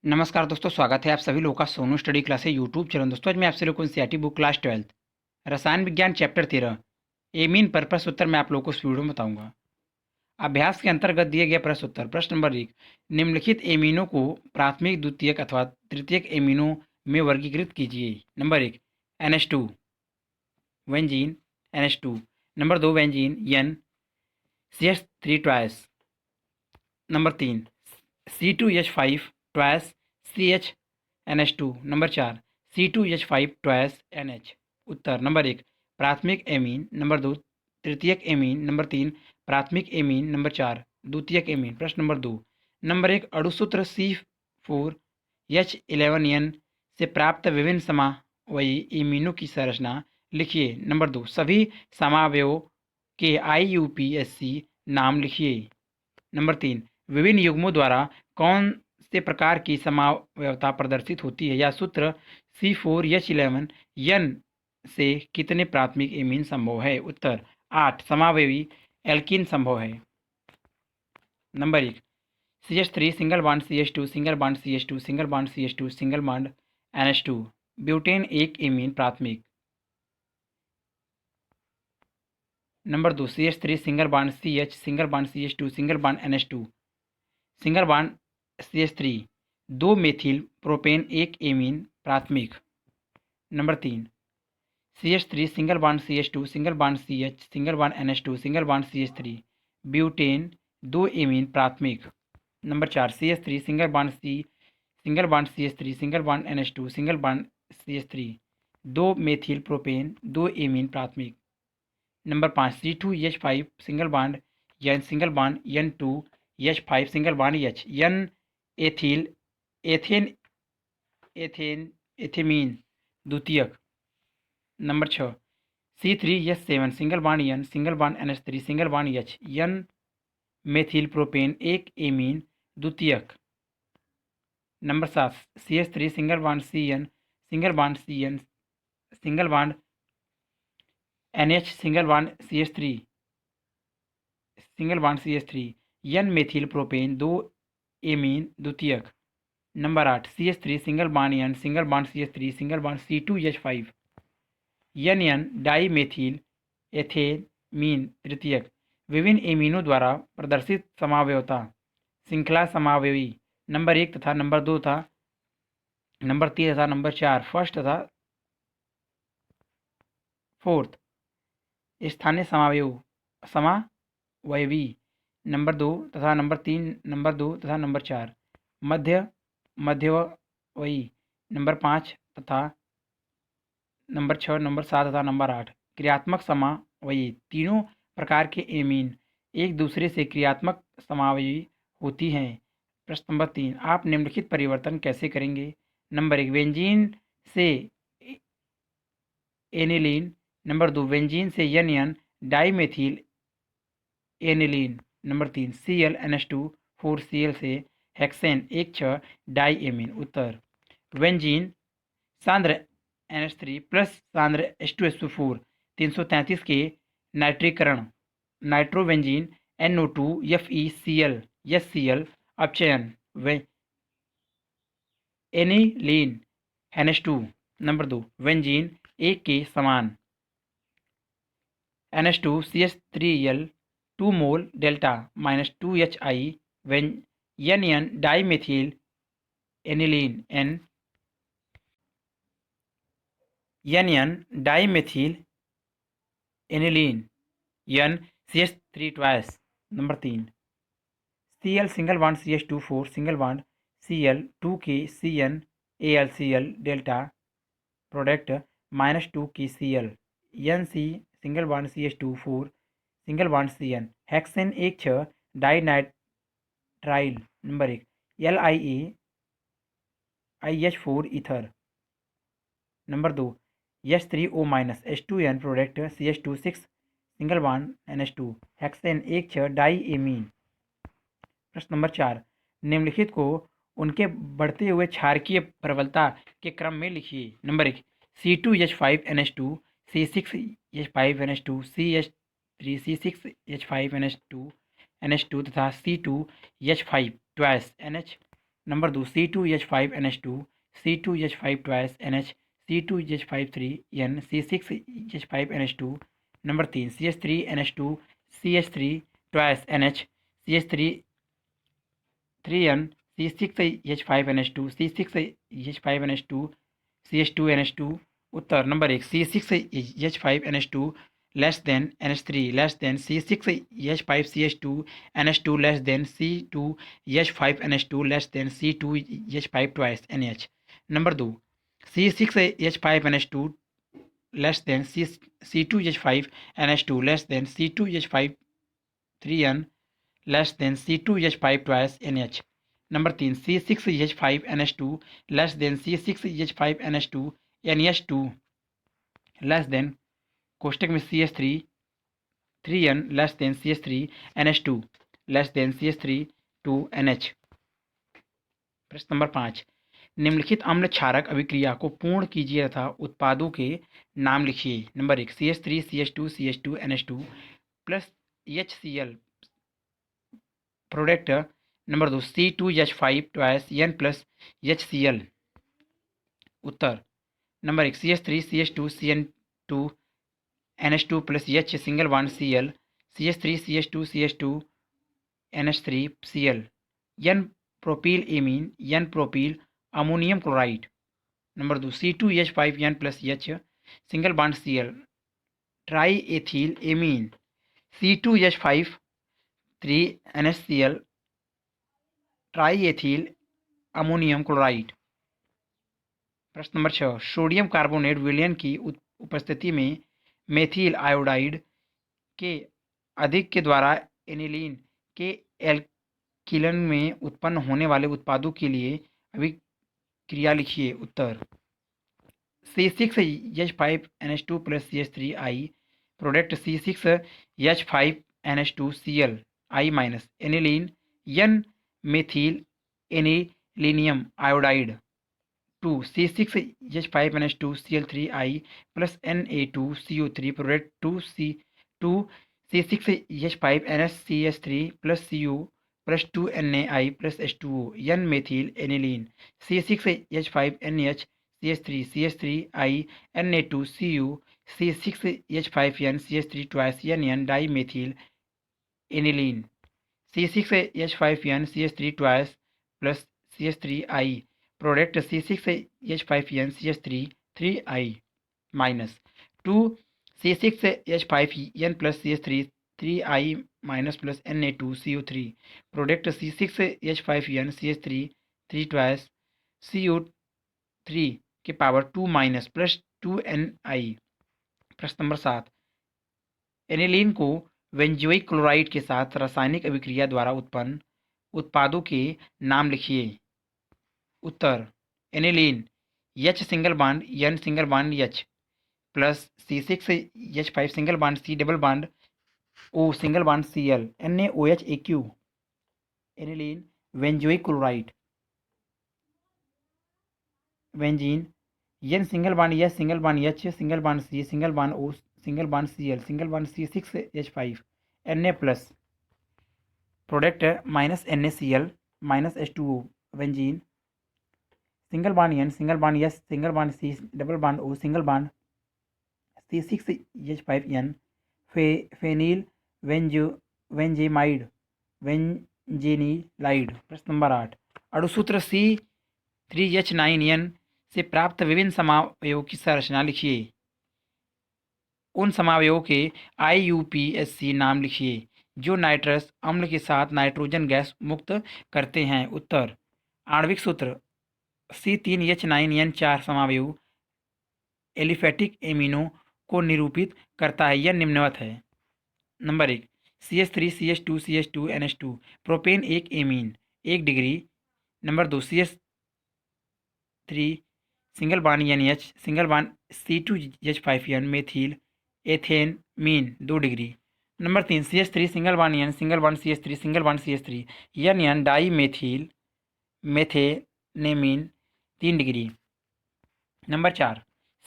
नमस्कार दोस्तों, स्वागत है आप सभी लोगों का सोनू स्टडी क्लास है यूट्यूब चैनल। दोस्तों आज मैं आपसे लोगों को एनसीईआरटी बुक क्लास 12 रसायन विज्ञान चैप्टर 13 एमीन पर प्रश्न उत्तर मैं आप लोगों को इस वीडियो में बताऊंगा। अभ्यास के अंतर्गत दिए गए प्रश्न उत्तर। प्रश्न नंबर 1, निम्नलिखित एमीनों को प्राथमिक, द्वितीयक अथवा तृतीयक एमीनों में वर्गीकृत कीजिए। Number 1, NH2 वेंजीन NH2। Number 2, वेंजीन N CH3 twice. Number 3, C2H5 twice CHNH2। Number 4, C2H5 twice NH। उत्तर नंबर 1, प्राथमिक एमीन। नंबर 2, तृतीयक एमीन। नंबर 3, प्राथमिक एमीन। नंबर 4, द्वितीयक एमीन। प्रश्न नंबर 2, नंबर 1, अणुसूत्र C4H11N से प्राप्त विभिन्न समावयी एमीनों की संरचना लिखिए। नंबर 2, सभी समावयवों के IUPAC नाम लिखिए। नंबर 3, विभिन्न युग्मों द्वारा कौन से प्रकार की समावयवता प्रदर्शित होती है। यह सूत्र C4H11N से कितने प्राथमिक एमीन संभव है। उत्तर 8 समावयवी एल्कीन संभव है। Number 1, CH3 single bond CH2 single bond CH2 single bond CH2 single bond NH2। Butane एक एमीन प्राथमिक। Number 2, CH3 single bond CH single bond CH2 single bond NH2 single bond CH3 दो methyl propane एक amine प्राथमिक। Number 3, CH3 single bond CH2 single bond CH single bond NH2 single bond CH3 butane दो amine प्राथमिक। Number 4, CH3 single bond C single bond CH3 single bond NH2 single bond CH3 दो methyl propane दो amine प्राथमिक। Number 5, C2H5 single bond N single bond N2H5 single bond H N ethyl ethane ethane ethamine द्वितीयक। Number 6, C3H7 single bond N single bond NH3 single bond H N methyl propane एक amine द्वितीयक। Number 7, CH3 single bond CN single bond CN single bond NH single bond CH3 single bond CH3 N methyl propane दो amine द्वितीयक। Number 8, CH3 single bond N single bond CH3 single bond C2H5 NN die methyl ethamine तृतीयक। विभिन्न एमीनों द्वारा प्रदर्शित समावयवता श्रृंखला समावयवी number 1 तथा number 2 था number 3 तथा नंबर 4 फर्स्ट तथा फोर्थ। स्थानीय समावयवी नंबर 2 तथा नंबर 3 नंबर 2 तथा नंबर 4। मध्यवयी नंबर 5 तथा नंबर 6 नंबर 7 तथा नंबर 8। क्रियात्मक समावयी तीनों प्रकार के एमीन एक दूसरे से क्रियात्मक समावयवी होती हैं। प्रश्न नंबर 3, आप निम्नलिखित परिवर्तन कैसे करेंगे। नंबर 1, बेंजीन से एनिलीन। नंबर 2, बेंजीन से NN dimethyl aniline. Number 3, ClNH2 4Cl से हेक्सेन 1,6 डाई एमीन। उत्तर बेंजीन सांद्र NH3 प्लस सांद्र H2SO4 333 के नाइट्रीकरण नाइट्रोबेंजीन NO2 FeCl HCl अपचयन एनिलीन NH2। नंबर 2, बेंजीन एक के समान NH2 CH3L 2 mole delta minus 2HI NN dimethyl aniline NN dimethyl aniline N CH3 twice. Number 3, Cl single bond CH2 4 single bond Cl 2 के CN AlCl delta product minus 2 की Cl NC single bond CH2 4 single bond CN hexane 1,6 dinitrile. Number 1, LiAIH4 ether. Number 2, H3O minus H2N product CH2 6 single bond NH2 hexane 1,6 die amine. प्रश्न number 4, निम्नलिखित को उनके बढ़ते हुए क्षारकीय प्रबलता के क्रम में लिखिए। Number 1, C2H5NH2 C6H5NH2 CH3 C6H5NH2 NH2 तथा C2H5 twice NH। Number 2 C2H5NH2, C2H5 twice NH, C2H5 3N, C6H5NH2. Number 3 CH3NH2, CH3 twice NH, CH3 3N, C6H5NH2, C6H5NH2, CH2NH2. उत्तर number 1 C6H5NH2 less than NH3 less than C6H5CH2 NH2 less than C2H5NH2 less than C2H5 twice NH. Number 2 C6H5NH2 less than C2H5NH2 less than C2H5 3N less than C2H5 twice NH. Number 3 C6H5NH2 less than C6H5NH2 NH2 less than कोष्टक में CH3 3N less then CH3 NH2 less then CH3 2NH. प्रश्न number 5 निम्नलिखित अम्ल क्षारक अभिक्रिया को पूर्ण कीजिए तथा उत्पादों के नाम लिखिए. Number 1 CH3 CH2 CH2 NH2 plus HCl product. Number 2 C2H5 twice N plus HCl. उत्तर number 1 CH3 CH2 CN2 NH2 plus H single bond Cl, CH3 CH2 CH2 NH3 Cl. N propyl amine N propyl ammonium chloride. Number 2 C2H5N plus H single bond Cl tri ethyl amine C2H5 3NHCl tri ethyl ammonium chloride. प्रश्न number 6 sodium carbonate विलयन की उपस्थिति में methyl iodide के अधिक के द्वारा aniline के एल्किलन में उत्पन्न होने वाले उत्पादों के लिए अभिक्रिया लिखिए. उत्तर C6H5NH2 plus CH3I product C6H5NH2Cl I minus aniline N methyl anilinium iodide 2 C6H5NH2Cl3I plus Na2CO3 product 2 C6H5NHCH3 plus CO plus 2NaI plus H2O N methyl aniline C6H5NH CH3 CH3I Na2CO C6H5N CH3 twice NN die methyl aniline C6H5N CH3 twice plus CH3I product C6H5N CH3 3I minus 2 C6H5N plus CH3 3I माइनस plus Na2CO3 product C6H5N CH3 3 twice CO3 के power 2 minus plus 2Ni. प्रश्न number 7 aniline को benzoic chloride के साथ रासायनिक अभिक्रिया द्वारा उत्पन्न उत्पादों के नाम लिखिए. उत्तर aniline H single bond N single bond H plus C6H5 single bond C double bond O single bond Cl NaOH AQ. Aniline benzoic chloride benzene N single bond S single bond H single bond C single bond O single bond Cl single bond C6H5 Na plus product minus NaCl minus H2O benzene single bond N single bond S single bond C double bond O single bond C6H5N phenyl benzamide benzanilide. प्रश्न number 8 अणुसूत्र C3H9N से प्राप्त विभिन्न समावयों की संरचना लिखिए. उन समावयों के IUPAC नाम लिखिए जो नाइट्रस अम्ल के साथ नाइट्रोजन गैस मुक्त करते हैं. उत्तर आणविक सूत्र C3H9N 4 समावयव एलिफेटिक एमिनो को निरूपित करता है. यह निम्नवत है. Number 1 CH3 CH2 CH2 NH2 propane एक amine 1 degree. Number 2 CH3 single bond NH single bond C2H5N methyl ethanamine 2 degree. Number 3 CH3 single bond N single bond CH3 single bond CH3 NN die methyl methanamine 3 degree. Number 4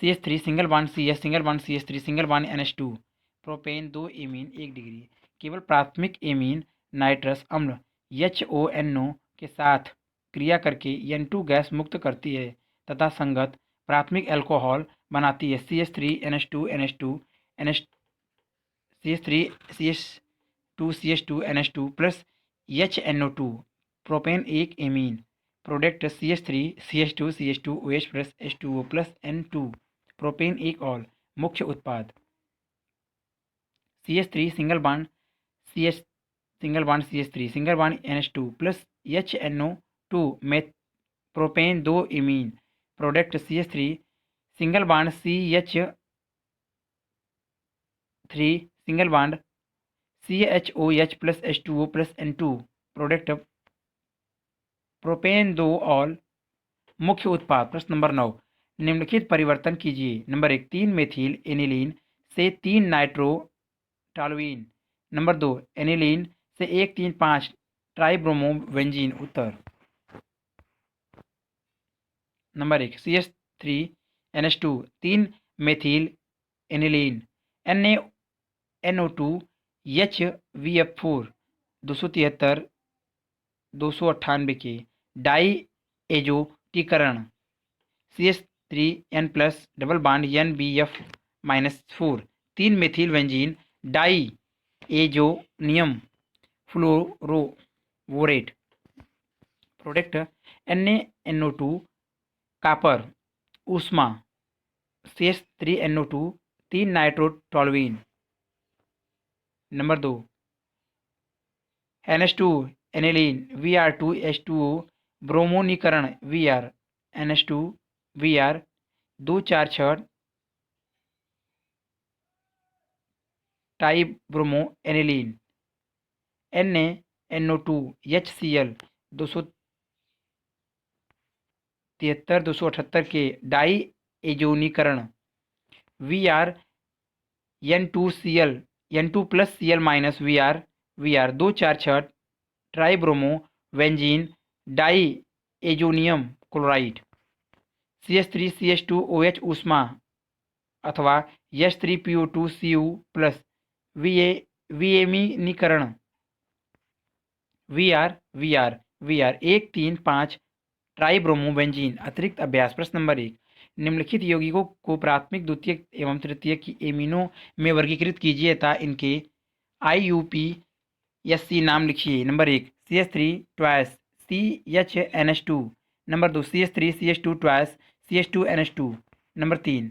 CH3 single bond CS single bond CH3 single bond NH2 propane 2 amine 1 degree. केवल प्राथमिक amine nitrous अम्ल HONO के साथ क्रिया करके N2 gas मुक्त करती है तथा संगत प्राथमिक अल्कोहल बनाती है CH3NH2 NH2 NH CH3 CH2 CH2 NH2 plus HNO2 propane एक amine product CH3 CH2 CH2 OH plus H2O plus N2 propane एक ऑल मुख्य उत्पाद CH3 single bond CH single bond CH3 single bond NH2 plus HNO2 में propane दो imine product CH3 single bond CH3 single bond CHOH plus H2O plus N2 product propane दो ol मुख्य उत्पाद। प्रश्न number 9 निम्नलिखित परिवर्तन कीजिए। नंबर 1 3 मेथिल एनिलीन से 3 नाइट्रो टॉलुइन। नंबर 2 एनिलीन से 1,3,5 ट्राइब्रोमो बेंजीन। उत्तर number 1 CH3NH2 3 methyl aniline NaNO2 HVF4 273 298 के डाई एजोटीकरण CH3N plus double bond NBF-4 3 methyl benzene die azonium fluoroborate product NaNO2 copper उष्मा CH3NO2 3 nitrotoluene. Number 2 NH2 aniline Vr2H2O ब्रोमोनीकरण Vr NH2 Vr 246 tribromo aniline NaNO2 HCl 273 278 के die एजोनीकरण Vr N2Cl N2 plus Cl minus Vr 246 tribromo benzene die azonium chloride CH3CH2OH ऊष्मा अथवा H3PO2Cu plus विएमीनीकरण Vr 1,3,5 tribromo benzene. अतिरिक्त अभ्यास। प्रश्न number 1 निम्नलिखित यौगिकों को प्राथमिक द्वितीयक एवं तृतीयक की एमिनो में वर्गीकृत कीजिए तथा इनके IUPAC नाम लिखिए। Number 1 CH3 twice CHNH2। Number 2 CH3 CH2 twice CH2NH2। Number 3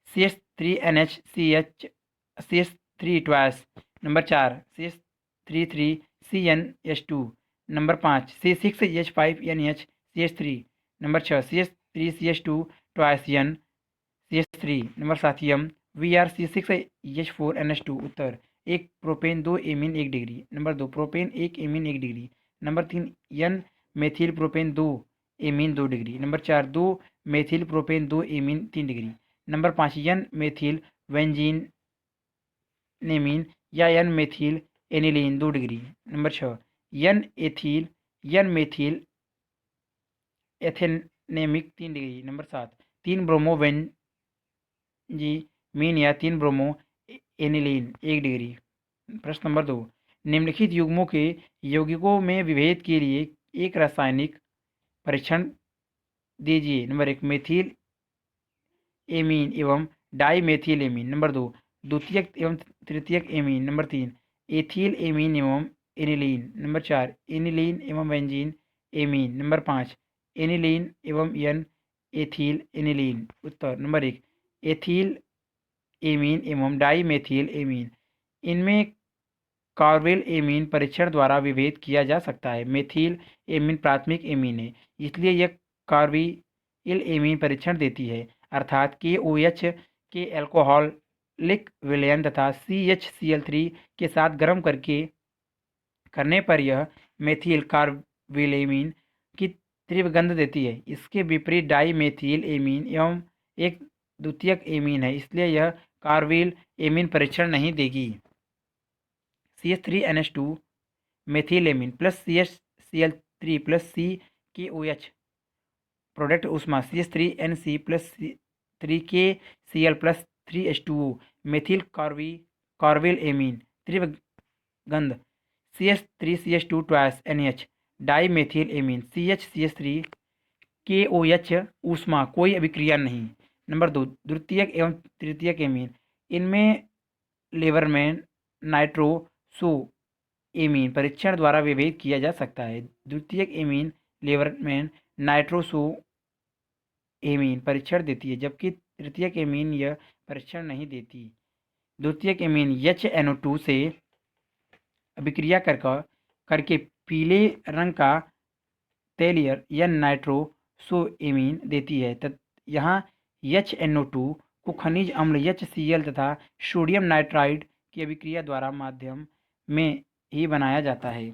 CH3NH CH3 twice. Number 4 CH33 CnH2। Number 5 C6H5NH CH3। Number 6 CH3CH2 twice N CH3। Number 7 M VrC6H4NH2। उत्तर 1 propane 2 amine 1 degree. Number 2 propane 1 amine 1 degree. Number 3 N methyl propane 2 amine 2 degree. Number 4 2 methyl propane 2 amine 3 degree. Number 5 N methyl benzenamine या N methyl aniline 2 degree. Number 6 N methyl ethanamine 3 degree. Number 7 3 bromo benzenamine या 3 bromo aniline 1 degree. प्रश्न number 2 निम्नलिखित युग्मों के यौगिकों में विभेद के लिए एक रासायनिक परीक्षण दीजिए। नंबर 1 मेथिल एमीन एवं डाई मेथिल एमीन। नंबर 2 द्वितीयक एवं तृतीयक एमीन। नंबर 3 एथिल एमीन एवं एनिलीन। नंबर 4 एनिलीन एवं बेंजीन एमीन। नंबर 5 एनिलीन एवं N एथिल एनिलीन। उत्तर नंबर 1 एथिल एमीन एवं डाई मेथिल एमीन। इनमें कार्बेल एमीन परीक्षण द्वारा विभेद किया जा सकता है। मेथिल एमीन प्राथमिक एमीन है, इसलिए यह कार्बेल एमीन परीक्षण देती है, अर्थात KOH के एल्कोहलिक विलयन तथा CHCl3 के साथ गर्म करने पर यह मेथिल कार्बेलेमीन की तीव्र गंध देती है। इसके विपरीत डाई मेथिल एमीन एवं एक द्वितीयक एमीन है, इसलिए यह कार्बेल एमीन परीक्षण नहीं देगी। CH3NH2 methyl amine plus CHCl3 plus CKOH product उष्मा CH3NC plus 3KCl plus 3H2O methyl carbyl amine तीव्र गंध CH3CH2 twice NH di methyl amine CH3 KOH ऊष्मा कोई अभिक्रिया नहीं। नंबर 2 द्वितीयक एवं तृतीयक एमीन, इनमें लेबरमैन नाइट्रोसो एमीन परीक्षण द्वारा विभेद किया जा सकता है। द्वितीयक एमीन लेबरमैन नाइट्रोसो एमीन परीक्षण देती है, जबकि तृतीयक एमीन यह परीक्षण नहीं देती। द्वितीयक एमीन HNO2 से अभिक्रिया करके पीले रंग का तेलियर या नाइट्रोसो एमीन देती है। यहाँ HNO2 को खनिज अम्ल HCl तथा सोडियम नाइट्राइड की अभिक्रिया द्वारा माध्यम में ही बनाया जाता है।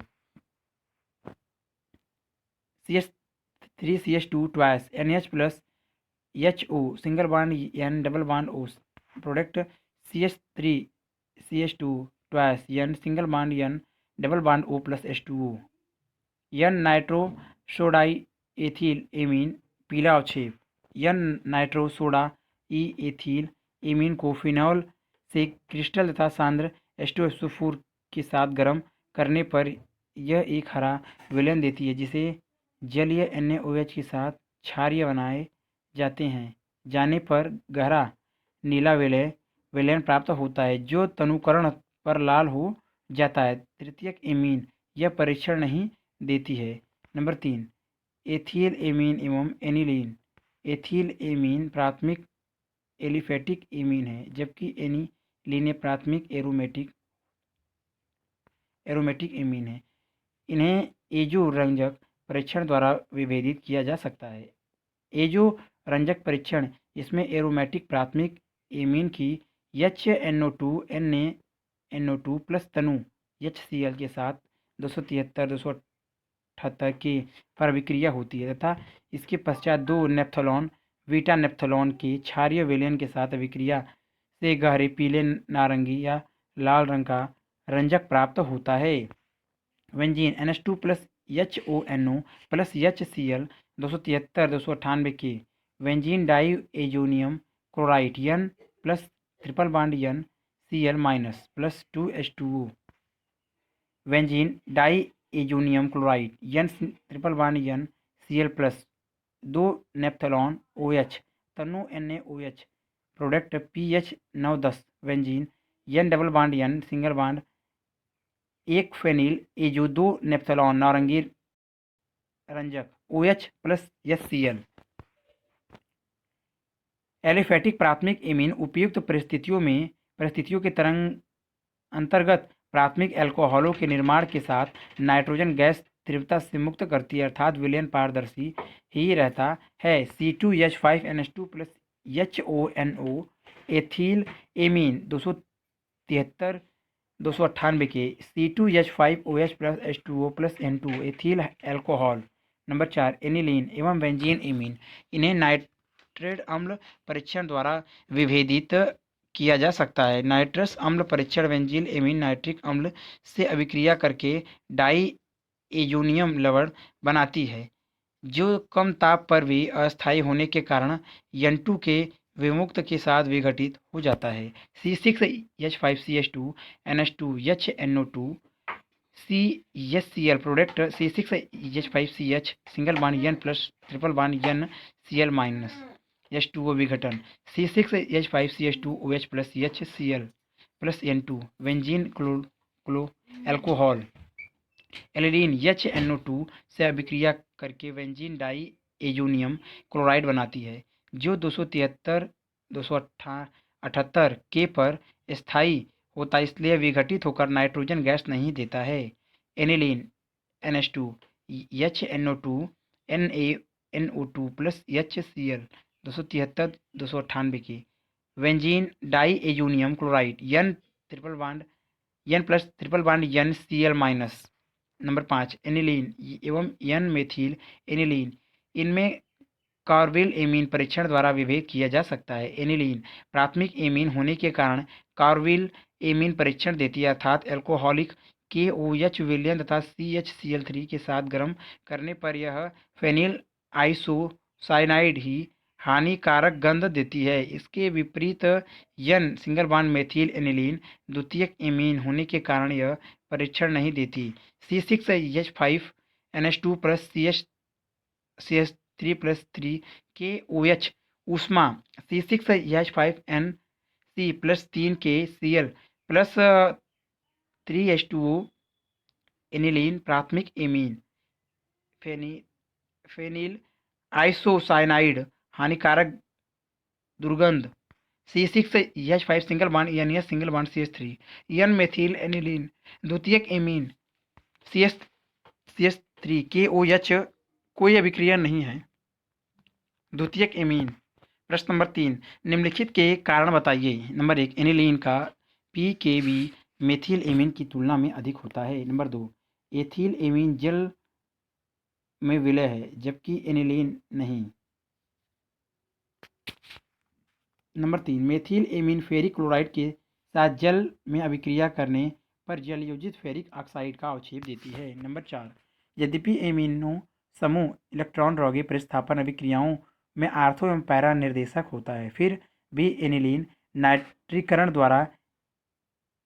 CH3CH2 twice NH plus HO single bond N double bond O product CH3CH2 twice N single bond N double bond O plus H2O। N nitrosodi ethyl amine पीला अवक्षेप। N nitrosodi ethyl amine को phenol से crystal तथा सांद्र H2SO4 के साथ गर्म करने पर यह एक हरा विलयन देती है, जिसे जलीय NaOH के साथ क्षारीय बनाए जाने पर गहरा नीला विलयन प्राप्त होता है, जो तनुकरण पर लाल हो जाता है। तृतीयक एमीन यह परीक्षण नहीं देती है। नंबर 3 एथिल एमीन एवं एनिलीन। एथिल एमीन प्राथमिक एलिफेटिक एमीन है, जबकि एनिलीन प्राथमिक एरोमेटिक एमीन है। इन्हें एजो रंजक परीक्षण द्वारा विभेदित किया जा सकता है। एजो रंजक परीक्षण इसमें एरोमेटिक प्राथमिक एमीन की HNO2 NaNO2 प्लस तनु HCl के साथ 273-278 के पर अभिक्रिया होती है तथा इसके पश्चात दो नेप्थोलॉन बीटा नेप्थोलॉन के क्षारीय विलयन के साथ अभिक्रिया से गहरे पीले नारंगी या लाल रंग का रंजक प्राप्त होता है। Benzene NH2 plus HONO plus HCl 273-298 के benzene die azonium chloride N plus triple bond N Cl minus plus 2H2O। Benzene die azonium chloride N triple bond N Cl plus 2 नेप्थोलॉन OH तनु NaOH product pH 9-10 benzene N double bond N single bond एक phenyl azo 2 नेप्थोलॉन नारंगी रंजक OH plus HCl। Aliphatic प्राथमिक amine उपयुक्त परिस्थितियों के तरंग अंतर्गत प्राथमिक अल्कोहलों के निर्माण के साथ नाइट्रोजन गैस तीव्रता से मुक्त करती है, अर्थात विलयन पारदर्शी ही रहता है। C2H5NH2 plus HONO ethyl amine 273-298 के C2H5OH plus H2O plus N2 ethyl alcohol. Number 4 aniline एवं बेंजीन एमीन, इन्हें नाइट्रेट अम्ल परीक्षण द्वारा विभेदित किया जा सकता है। नाइट्रस अम्ल परीक्षण बेंजीन एमीन नाइट्रिक अम्ल से अभिक्रिया करके डाई एजोनियम लवण बनाती है, जो कम ताप पर भी अस्थायी होने के कारण N2 के विमुक्त के साथ विघटित हो जाता है। C6H5CH2 NH2 HNO2 CHCl product C6H5CH single bond N plus triple bond N Cl minus H2O विघटन C6H5CH2 OH plus HCl plus N2 benzene क्लो अल्कोहल। एलिलीन HNO2 से अभिक्रिया करके बेंजीन डाई एजोनियम क्लोराइड बनाती है, जो 273-278 के पर स्थायी होता है, इसलिए विघटित होकर नाइट्रोजन गैस नहीं देता है। Aniline NH2 HNO2 NaNO2 plus HCl 273-298 के benzene die azonium chloride N plus triple bond N Cl minus. Number 5 aniline एवं N मेथिल एनिलीन, इनमें कार्बिल एमीन परीक्षण द्वारा विभेद किया जा सकता है। एनिलीन प्राथमिक एमीन होने के कारण कार्बिल एमीन परीक्षण देती है, अर्थात एल्कोहलिक KOH विलयन तथा CHCl3 के साथ गर्म करने पर यह फेनिल आइसोसाइनाइड ही हानिकारक गंध देती है। इसके विपरीत N single bond methyl aniline द्वितीयक एमीन होने के कारण यह परीक्षण नहीं देती। C6H5 NH2 plus CH3 plus 3 KOH ऊष्मा C6H5NC plus 3 KCl plus 3H2O aniline प्राथमिक एमीन फेनिल आइसोसाइनाइड हानिकारक दुर्गंध C6H5 single bond NH single bond CH3 N methyl aniline द्वितीयक एमीन CH3 KOH कोई अभिक्रिया नहीं है द्वितीयक एमीन। प्रश्न नंबर 3 निम्नलिखित के कारण बताइए। नंबर 1 एनिलीन का pKb मेथिल एमीन की तुलना में अधिक होता है। नंबर 2 एथिल एमीन जल में विलय है जबकि एनिलीन नहीं। Number 3 methyl amine ferric chloride के साथ जल में अभिक्रिया करने पर जलयोजित फेरिक ऑक्साइड का अवक्षेप देती है। नंबर 4 यद्यपि एमिनो समूह इलेक्ट्रॉन रोधी प्रतिस्थापन अभिक्रियाओं में आर्थो एवं पैरा निर्देशक होता है, फिर भी एनिलीन नाइट्रीकरण द्वारा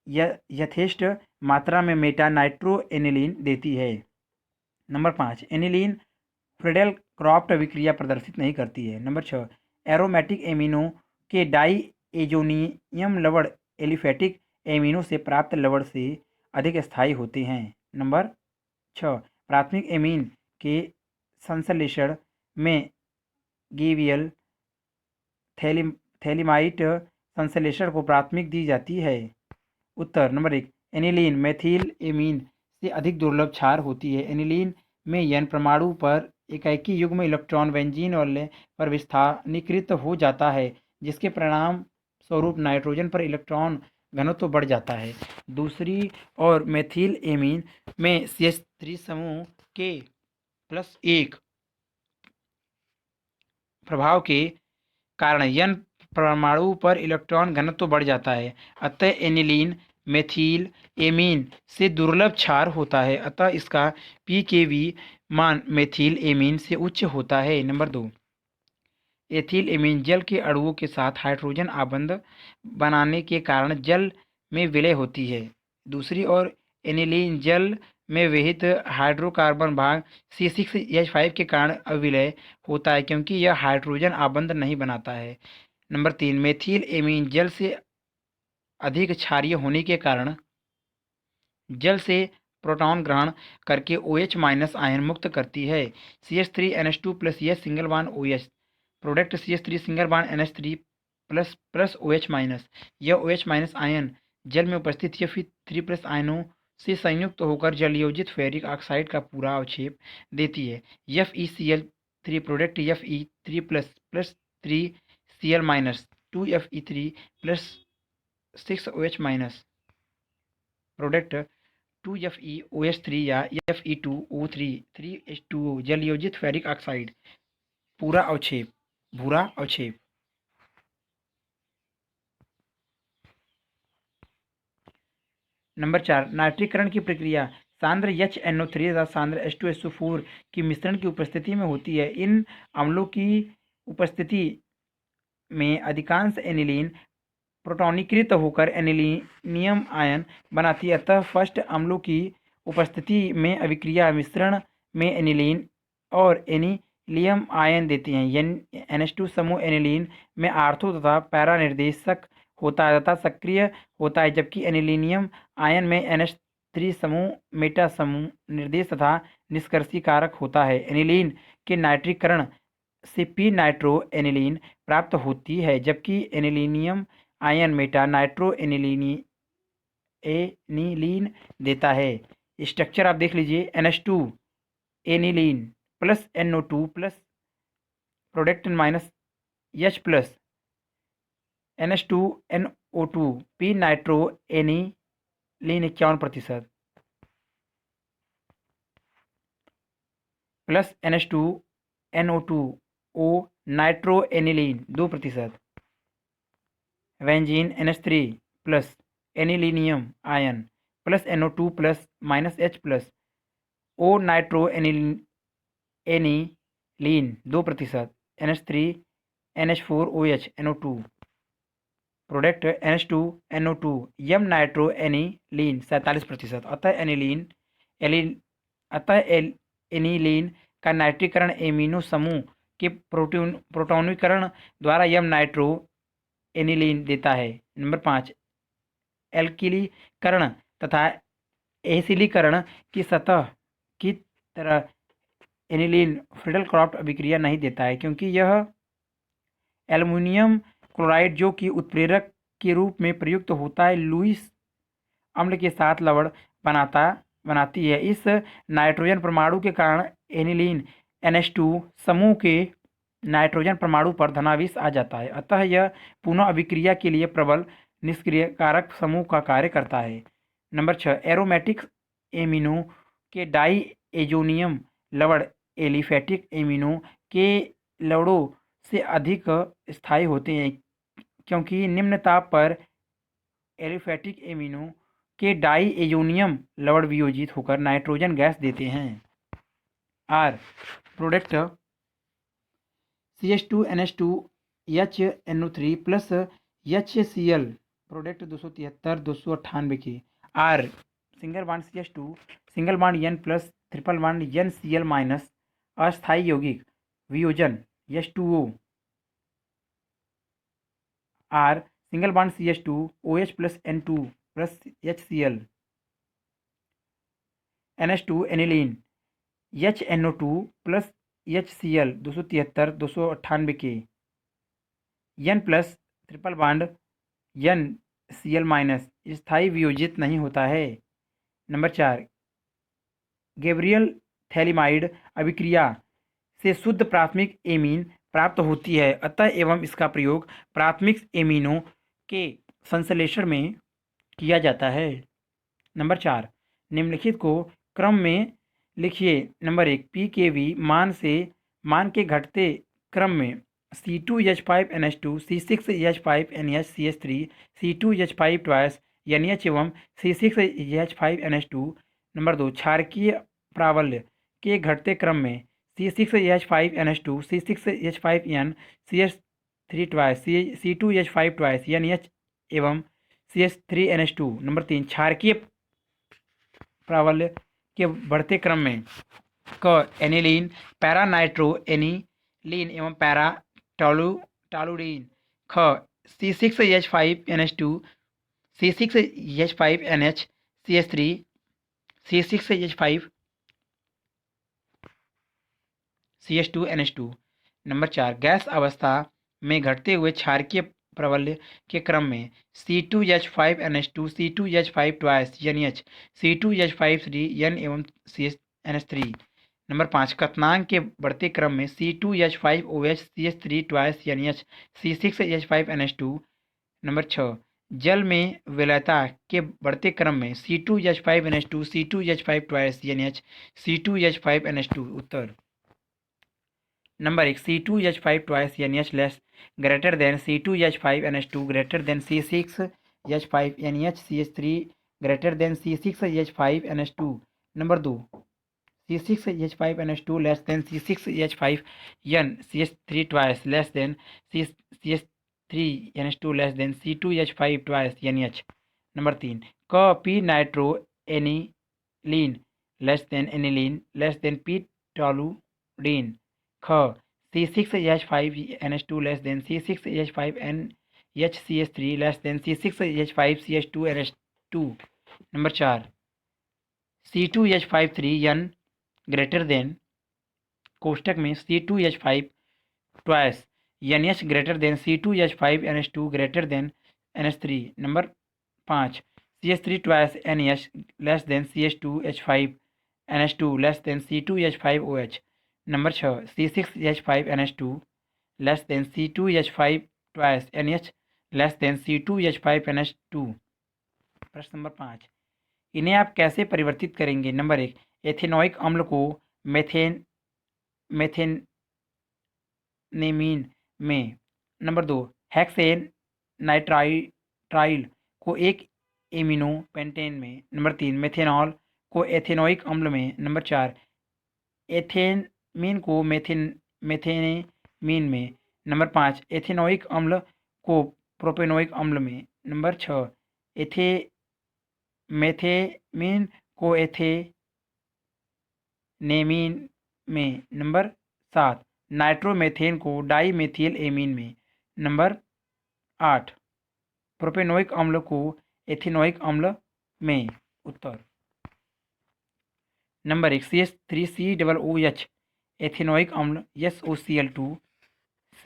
यथेष्ट मात्रा में मेटा नाइट्रो एनिलीन देती है। नंबर 5 एनिलीन फ्रीडेल क्रॉफ्ट अभिक्रिया प्रदर्शित नहीं करती है। नंबर 6 एरोमेटिक एमिनो के डाई एजोनियम लवण एलिफेटिक एमिनो से प्राप्त लवण से अधिक स्थायी होते हैं। नंबर 6 प्राथमिक एमीन के संश्लेषण में गीवियल थैलिमाइट संश्लेषण को प्राथमिक दी जाती है। उत्तर नंबर 1 एनिलीन मेथिल एमीन से अधिक दुर्लभ क्षार होती है। एनिलीन में N परमाणु पर एकाकी युग्म इलेक्ट्रॉन बेंजीन और पर विस्थानीकृत हो जाता है, जिसके परिणाम स्वरूप नाइट्रोजन पर इलेक्ट्रॉन घनत्व बढ़ जाता है। दूसरी ओर मेथिल एमीन में CH3 समूह के +1 प्रभाव के कारण N परमाणु पर इलेक्ट्रॉन घनत्व बढ़ जाता है। अतः एनिलीन मेथिल एमीन से दुर्लभ क्षार होता है, अतः इसका pKb मान मेथिल एमीन से उच्च होता है। नंबर 2 एथिल एमीन जल के अणुओं के साथ हाइड्रोजन आबंध बनाने के कारण जल में विलय होती है। दूसरी ओर एनिलीन जल में विहित हाइड्रोकार्बन भाग C6H5 के कारण अविलय होता है, क्योंकि यह हाइड्रोजन आबंध नहीं बनाता है। नंबर 3 मेथिल एमीन जल से अधिक क्षारीय होने के कारण जल से प्रोटॉन ग्रहण करके OH- आयन मुक्त करती है। CH3NH2 प्लस यह single bond OH product CH3 single bond NH3 plus OH-। यह OH- आयन जल में उपस्थित Fe3 प्लस आयनों से संयुक्त होकर जलयोजित फेरिक ऑक्साइड का पूरा अवक्षेप देती है। FeCl3 product Fe3 plus 3Cl- 2Fe3 plus 6OH- product 2FeOH3 या Fe2O3 3H2O जलयोजित फेरिक ऑक्साइड पूरा अवक्षेप भूरा अवक्षेप। नंबर 4 नाइट्रीकरण की प्रक्रिया सांद्र HNO3 तथा सांद्र H2SO4 की मिश्रण की उपस्थिति में होती है। इन अम्लों की उपस्थिति में अधिकांश एनिलीन प्रोटॉनीकृत होकर एनिलीनियम आयन बनाती है, अतः फर्स्ट अम्लों की उपस्थिति में अभिक्रिया मिश्रण में एनिलीन और एनिलियम आयन देती हैं। NH2 समूह एनिलीन में आर्थो तथा पैरा निर्देशक होता है तथा सक्रिय होता है, जबकि एनिलीनियम आयन में NH3 समूह मेटा समूह निर्देश तथा निष्कर्षी कारक होता है। एनिलीन के नाइट्रीकरण से p नाइट्रो एनिलीन प्राप्त होती है, जबकि anilinium ion Meta nitro aniline देता है। स्ट्रक्चर आप देख लीजिए NH2 aniline plus NO2 plus product minus H plus NH2NO2 p nitro aniline 51% plus NH2NO2 O nitro aniline 2%। Benzene NH3 plus anilinium ion plus NO2 plus minus H plus O nitro aniline 2% NH3 NH4OH NO2 product NH2NO2 यम nitro aniline 47%। अतः aniline का नाइट्रीकरण amino समूह के प्रोटोनीकरण द्वारा यम nitro aniline देता है। Number 5, एल्किलीकरण तथा एसिलीकरण की सतह की तरह एनिलीन फ्रीडल-क्रॉफ्ट अभिक्रिया नहीं देता है, क्योंकि यह एल्युमिनियम क्लोराइड जो कि उत्प्रेरक के रूप में प्रयुक्त होता है लुईस अम्ल के साथ लवण बनाती है। इस नाइट्रोजन परमाणु के कारण एनिलीन NH2 समूह के नाइट्रोजन परमाणु पर धनावेश आ जाता है, अतः यह पुनः अभिक्रिया के लिए प्रबल निष्क्रियकारक समूह का कार्य करता है। नंबर 6, एरोमेटिक एमिनो के डाई एजोनियम लवण एलिफैटिक एमिनो के लवणों से अधिक स्थायी होते हैं, क्योंकि निम्न ताप पर एलिफैटिक एमिनो के डाई एजोनियम लवण वियोजित होकर नाइट्रोजन गैस देते हैं। R product CH2NH2 HNO3 plus HCl product 273 298 के। R single bond CH2 single bond N plus triple bond NCl minus अस्थायी यौगिक वियोजन H2O। R single bond CH2 OH plus N2 plus HCl। NH2 aniline HNO2 plus HCl 273 298 के। N plus triple bond NCl minus स्थायी वियोजित नहीं होता है। Number 4, Gabriel phthalimide अभिक्रिया से शुद्ध प्राथमिक एमीन प्राप्त होती है, अतः एवं इसका प्रयोग प्राथमिक एमीनों के संश्लेषण में किया जाता है। नंबर 4, निम्नलिखित को क्रम में लिखिए। नंबर 1, pKv मान के घटते क्रम में C2H5NH2 C6H5NH CH3 C2H5 twice NH एवं C6H5NH2। नंबर 2, क्षारकीय प्राबल्य के घटते क्रम में C6H5NH2 C6H5N CH3 twice C2H5 twice NH एवं CH3NH2। नंबर 3, क्षारकीय प्राबल्य के बढ़ते क्रम में एनिलीन पैरानाइट्रो एनिलीन एवं para toluidine. C6H5NH2 C6H5NH CH3 C6H5 CH2NH2। Number 4, gas अवस्था में घटते हुए क्षारकीय प्राबल्य के क्रम में C2H5NH2 C2H5 twice NH C2H5 N एवं NH3। नंबर 5, क्वथनांक के बढ़ते क्रम में C2H5OH CH3 twice NH C6H5NH2। Number 6, जल में विलयता के बढ़ते क्रम में C2H5NH2 C2H5 twice NH C2H5NH2। उत्तर। Number 1, C2H5 twice NH less greater than C2H5NH2 greater than C6H5 NH CH3 greater than C6H5NH2। Number 2, C6H5NH2 less than C6H5 N CH3 twice less than CH3NH2 less than C2H5 twice NH। Number 3, p nitro aniline less than aniline less than p toluidine. C6H5NH2 less than C6H5NH CH3 less than C6H5 CH2 NH2। Number 4, C2H5 greater than कोष्टक में C2H5 twice NH greater than C2H5 NH2 greater than NH3। Number 5, CH3 twice NH less than CH2H5 NH2 less then C2H5OH। Number 6, C6H5NH2 less than C2H5 twice NH less than C2H5NH2। प्रश्न number 5, इन्हें आप कैसे परिवर्तित करेंगे। Number 1, ethanoic अम्ल को मेथेनेमीन में। Number 2, hexane nitrile को एक एमिनो पेंटेन में। नंबर 3, मेथेनॉल को एथेनोइक अम्ल में। नंबर 4, एथेनमीन को मेथेनेमीन में। नंबर 5, एथेनोइक अम्ल को प्रोपेनोइक अम्ल में। नंबर 6, मेथेमीन को नेमीन में। नंबर 7 नाइट्रोमेथेन को डाईमेथिल एमीन में। नंबर 8 प्रोपेनोइक अम्ल को एथेनोइक अम्ल में। उत्तर। नंबर 1 CH3COOH एथेनोइक अम्ल SOCl2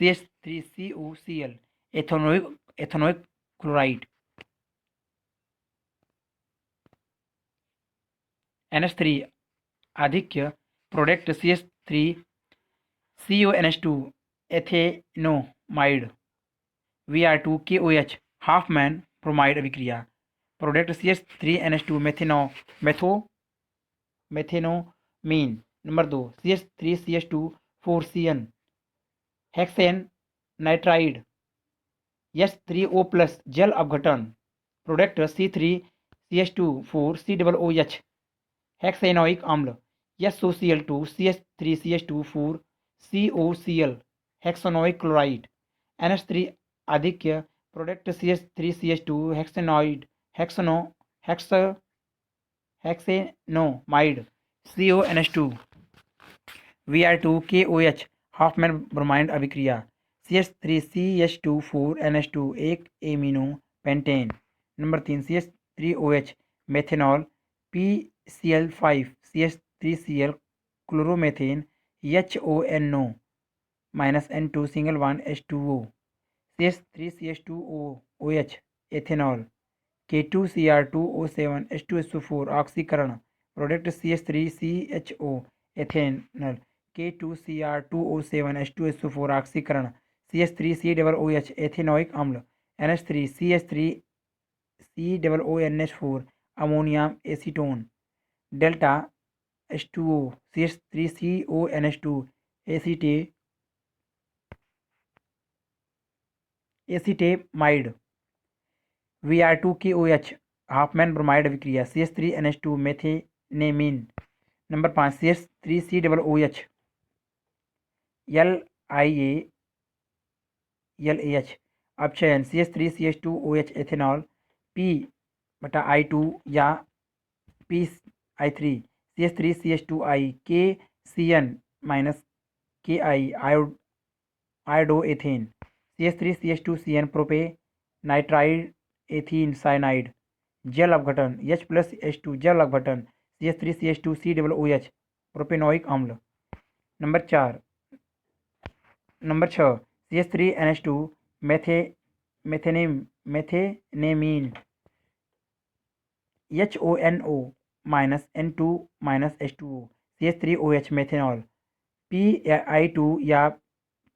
CH3COCl ethanoic chloride. NH3 आधिक्य product CH3CONH2 ethanamide. Br2KOH Hofmann bromide अभिक्रिया product CH3NH2 methanamine. Number 2 CH3CH2 hexane nitride H3O+ जल अपघटन प्रोडक्ट C3CH2 हेक्सेनोइक अम्ल SOCl2 CH3CH2 hexanoic chloride. NH3 आधिक्य product CH3CH2 hexanamide CONH2। Br2KOH Hofmann bromide अभिक्रिया CH3CH2 एक amino pentane. Number 3 CH3OH methanol PCl5 CH3Cl chloromethane HONO -N2 single bond H2O CH3CH2OH ethanol K2Cr2O7 H2SO4 ऑक्सीकरण product CH3CHO ethanol K2Cr2O7 H2SO4 ऑक्सीकरण CH3COOH ethanoic अम्ल NH3 CH3CONH4 ammonium acetone delta H2O CH3CONH2 acetamide. Br2KOH Hofmann bromide अभिक्रिया CH3NH2 methanamine. Number 5 CH3COOH LiALAH अपचयन CH3CH2OH ethanol P/I2 या PI3 CH3CH2I KCN-KI आयोडोएथेन CH3CH2CN प्रोपेनाइट्राइड ethene cyanide जल अपघटन H+H2 जल अपघटन CH3CH2COOH propanoic अम्ल। Number 6 CH3NH2 मेथेनेमीन HONO -N2 H2O CH3OH methanol PI2 या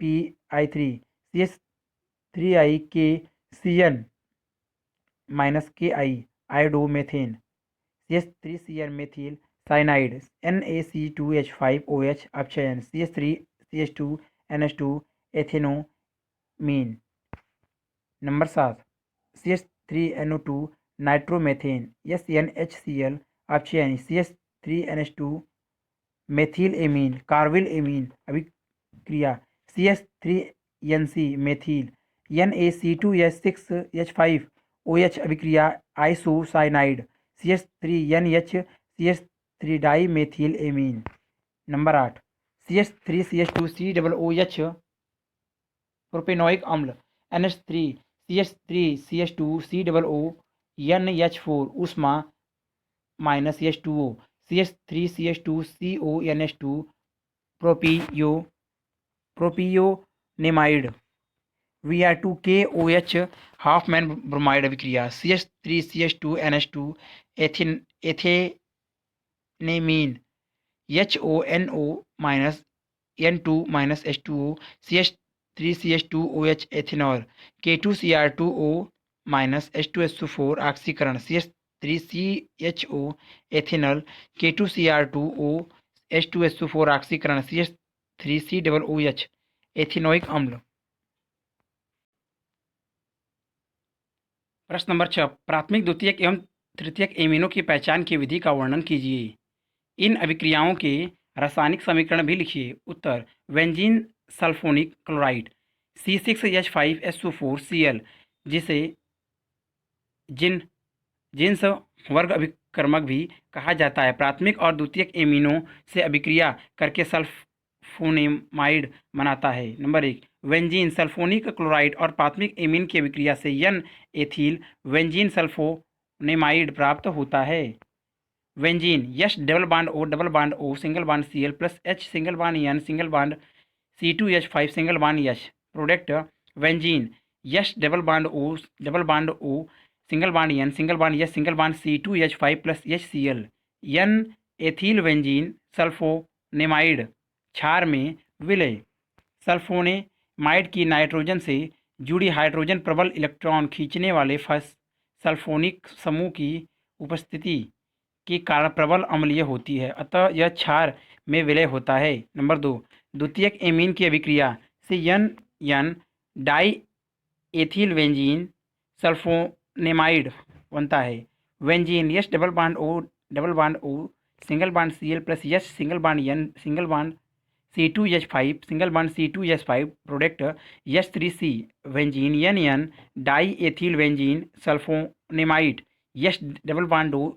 PI3 CH3I KCN-KI iodomethane CH3CN methyl cyanide NaC2H5OH अपचयन CH3CH2NH2 ethanamine. Number 7 CH3NO2 nitromethane SNHCl अपचयन CH3NH2 methyl amine carbyl amine अभिक्रिया CH3NC methyl NaC2H6H5OH अभिक्रिया isocyanide CH3NH CH3 dimethyl amine. Number 8 CH3CH2COOH propanoic अम्ल NH3 CH3CH2COO NH4 उष्मा -H2O CH3CH2CONH2 प्रोपियोनेमाइड। Br2KOH Hofmann bromide अभिक्रिया CH3CH2NH2 एथेनेमीन HONO -N2 H2O CH3CH2OH ethanol K2Cr2O H2SO4 ऑक्सीकरण CH3CHO ethanol K2Cr2O H2SO4 ऑक्सीकरण CH3COOH ethanoic अम्ल। प्रश्न number 6 प्राथमिक द्वितीयक एवं तृतीयक एमीनों की पहचान की विधि का वर्णन कीजिए। इन अभिक्रियाओं के रासायनिक समीकरण भी लिखिए। उत्तर बेंजीन सल्फोनिक क्लोराइड C6H5SO4Cl जिसे जिन्स वर्ग कर्मक भी कहा जाता है। प्राथमिक और द्वितीयक एमिनो से अभिक्रिया करके सल्फोनेमाइड बनाता है। नंबर 1, वेंजीन सल्फोनिक क्लोराइड और प्राथमिक एमीन की अभिक्रिया से एन एथिल वेंजीन सल्फोनेमाइड प्राप्त होता है। Benzene S double bond O single bond Cl plus H single bond N single bond C2H5 single bond H। Product benzene S double bond O single bond N single bond H single bond C2H5 plus HCl। N ethyl benzene sulphonamide क्षार में विलय। Sulphonamide की nitrogen से जुड़ी hydrogen प्रबल electron खींचने वाले sulphonic समूह की उपस्थिति के कारण प्रबल अम्लीय होती है, अतः यह क्षार में विलय होता है। नंबर 2, द्वितीयक एमीन की अभिक्रिया से N di ethyl benzene sulphonamide बनता है। Benzene S double bond O single bond Cl plus S single bond N single bond C2H5 single bond C2H5। Product H3C benzene N di ethyl benzene sulphonamide S double bond O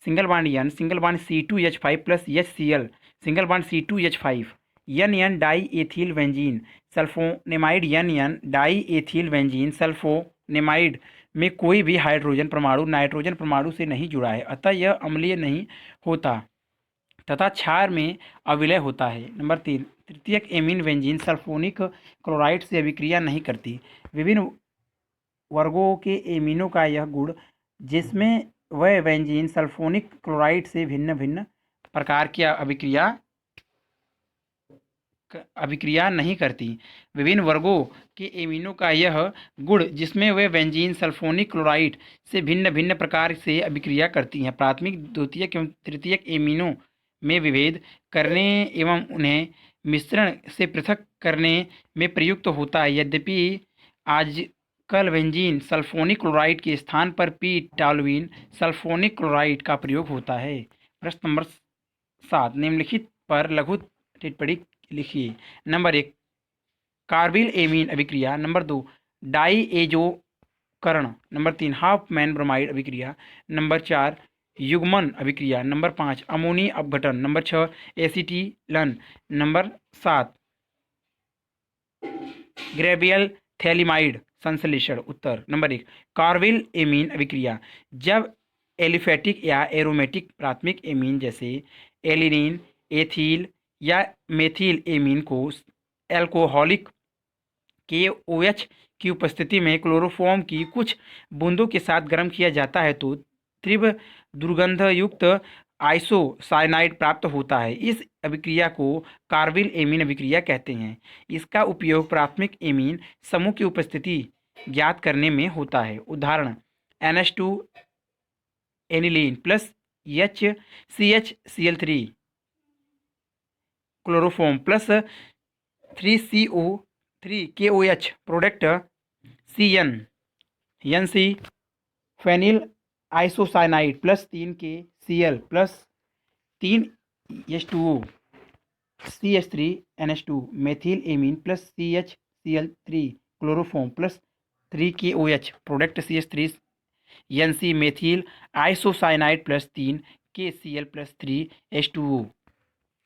single bond N single bond C2H5 plus HCl single bond C2H5। N di ethyl benzene sulphonamide N di ethyl benzene sulphonamide में कोई भी hydrogen परमाणु nitrogen परमाणु से नहीं जुड़ा है, अतः यह अम्लीय नहीं होता तथा क्षार में अविलय होता है। नंबर 3, तृतीयक एमीन वेंजीन सल्फोनिक क्लोराइड से अभिक्रिया नहीं करती। विभिन्न वर्गों के एमीनों का यह गुण जिसमें वह वेंजीन सल्फोनिक क्लोराइड से भिन्न भिन्न प्रकार की अभिक्रिया नहीं करती। विभिन्न वर्गों के एमीनों का यह गुण जिसमें वे बेंजीन सल्फोनिक क्लोराइड से भिन्न भिन्न प्रकार से अभिक्रिया करती हैं। प्राथमिक द्वितीयक एवं तृतीयक एमीनों में विभेद करने एवं उन्हें मिश्रण से पृथक करने में प्रयुक्त होता है। यद्यपि आजकल बेंजीन सल्फोनिक क्लोराइड के स्थान पर पी टॉल्यूइन सल्फोनिक क्लोराइड का प्रयोग होता है। प्रश्न नंबर 7, निम्नलिखित पर लघु टिप्पणी लिखिए। नंबर 1, कार्बिल एमीन अभिक्रिया। नंबर 2, डाई एजोकरण। नंबर 3, हाफमैन ब्रोमाइड अभिक्रिया। नंबर 4, युग्मन अभिक्रिया। नंबर 5, अमोनी अपघटन। नंबर 6, एसीटिलन। नंबर 7, ग्रेवियल थैलिमाइड संश्लेषण। उत्तर नंबर 1, कार्बिल एमीन अभिक्रिया जब एलिफेटिक या एरोमेटिक प्राथमिक एमीन जैसे एलिनीन एथिल या मेथिल एमीन को एल्कोहलिक KOH की उपस्थिति में क्लोरोफॉर्म की कुछ बूंदों के साथ गर्म किया जाता है तो तीव्र दुर्गंधयुक्त आइसोसाइनाइड प्राप्त होता है। इस अभिक्रिया को कार्बिल एमीन अभिक्रिया कहते हैं। इसका उपयोग प्राथमिक एमीन समूह की उपस्थिति ज्ञात करने में होता है। उदाहरण NH2 aniline plus HCHCl3 chloroform plus 3CO3 KOH। Product NC phenyl isocyanide plus 3KCl plus 3H2O CH3NH2 methyl amine plus CHCl3 chloroform plus 3KOH। Product CH3NC methyl isocyanide plus 3KCl plus 3H2O।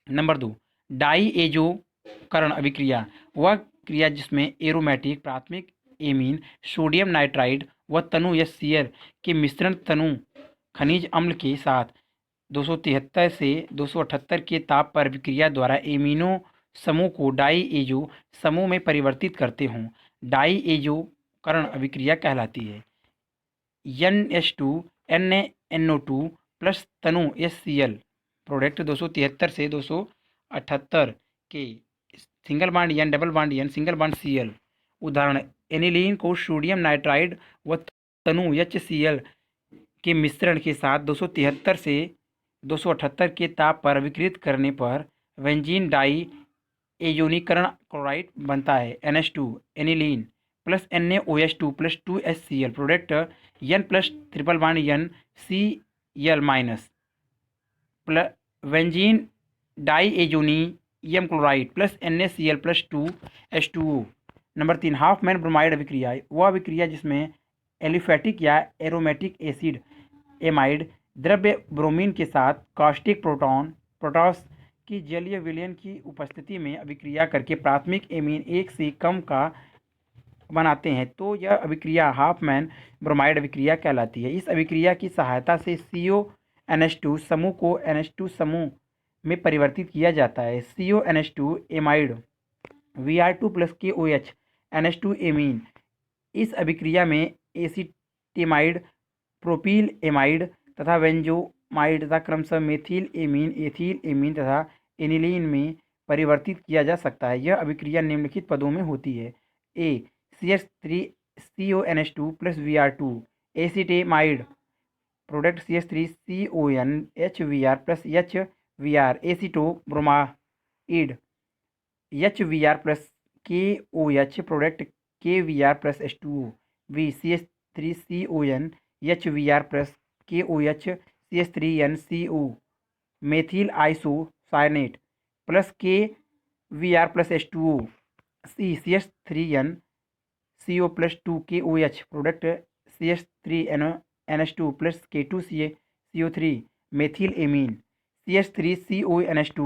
Number 2, die एजोकरण अभिक्रिया वह क्रिया जिसमें aromatic प्राथमिक amine sodium nitride व तनु HCl के मिश्रण तनु खनिज अम्ल के साथ 273 से 278 के ताप पर अभिक्रिया द्वारा एमीनो समूह को डाई एजो समूह में परिवर्तित करते हों डाई एजोकरण अभिक्रिया कहलाती है। NH2 NaNO2 प्लस तनु HCl प्रोडक्ट 273 से 278 के single bond N double bond N single bond Cl। उदाहरण एनिलीन को सोडियम नाइट्राइड व तनु HCl के मिश्रण के साथ 273 से 278 के ताप पर अभिक्रित करने पर बेंजीन डाई एजोनीकरण क्लोराइड बनता है। NH2 aniline plus NaOH2 plus 2HCl। Product N plus triple bond N Cl minus benzene die azonium chloride plus NaCl plus 2H2O। Number 3, Hofmann bromide अभिक्रिया वह अभिक्रिया जिसमें एलिफेटिक या एरोमेटिक एसिड एमाइड द्रव्य bromine के साथ कास्टिक प्रोटॉस की जलीय विलयन की उपस्थिति में अभिक्रिया करके प्राथमिक एमीन एक से कम का बनाते हैं तो यह अभिक्रिया हाफमैन ब्रोमाइड अभिक्रिया कहलाती है। इस अभिक्रिया की सहायता से CONH2 समूह को NH2 समूह में परिवर्तित किया जाता है। CONH2 amide Br2 + KOH NH2 amine. इस अभिक्रिया में एसीटेमाइड, प्रोपिल एमाइड तथा बेंजोमाइड तथा क्रमशः मेथिल एमीन, एथिल एमीन तथा एनिलीन में परिवर्तित किया जा सकता है। यह अभिक्रिया निम्नलिखित पदों में होती है। A CH3CONH2 + Br2 acetamide product CH3CONHBr + HBr acetobromide HBr + KOH product KBr + H2O V CH3CONHBr + KOH CH3NCO methyl isocyanate + KBr + H2O C CH3NCO + 2KOH product CH3NH2 + K2CO3 methyl amine CH3CONH2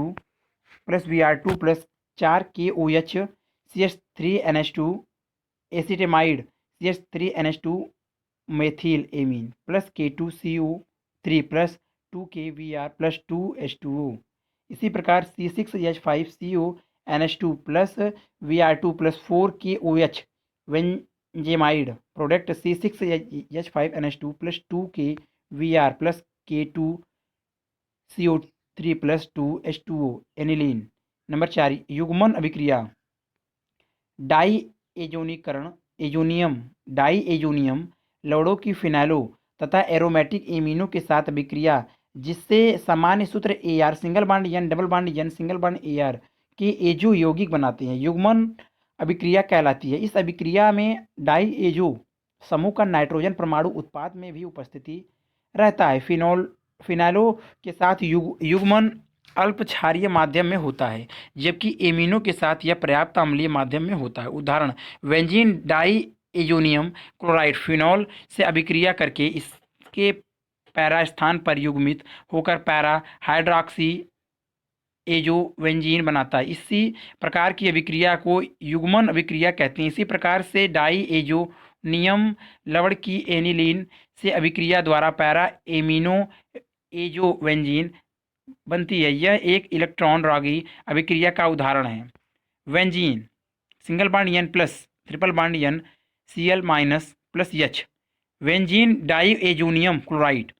+ Br2 + 4KOH CH3NH2 acetamide CH3NH2 methyl amine + K2CO3 + 2KBr + 2H2O। इसी प्रकार C6H5CONH2 + Br2 + 4KOH बेंजेमाइड product C6H5NH2 + 2KBr + K2CO3 + 2H2O aniline. Number 4 युग्मन अभिक्रिया diazonium लवणों की फिनाइलो तथा aromatic एमीनों के साथ अभिक्रिया जिससे सामान्य सूत्र Ar single bond N double bond N single bond Ar के एजो यौगिक बनाते हैं युग्मन अभिक्रिया कहलाती है। इस अभिक्रिया में डाईएजो समूह का नाइट्रोजन परमाणु उत्पाद में भी उपस्थिति रहता है। फिनाइलो के साथ युग्मन अल्प क्षारीय माध्यम में होता है जबकि एमीनो के साथ यह पर्याप्त अम्लीय माध्यम में होता है। उदाहरण बेंजीन डाईएजोनियम क्लोराइड फिनॉल से अभिक्रिया करके इसके पैरा स्थान पर युग्मित होकर पैरा हाइड्रॉक्सी एजोवेंजीन बनाता है। इसी प्रकार की अभिक्रिया को युग्मन अभिक्रिया कहते हैं। इसी प्रकार से डाईएजोनियम लवण की एनिलीन से अभिक्रिया द्वारा पैरा एमिनो एजोवेंजीन बनती है। यह एक इलेक्ट्रॉन रागी अभिक्रिया का उदाहरण है। Benzene single bond N + triple bond N Cl- + H benzene diazonium chloride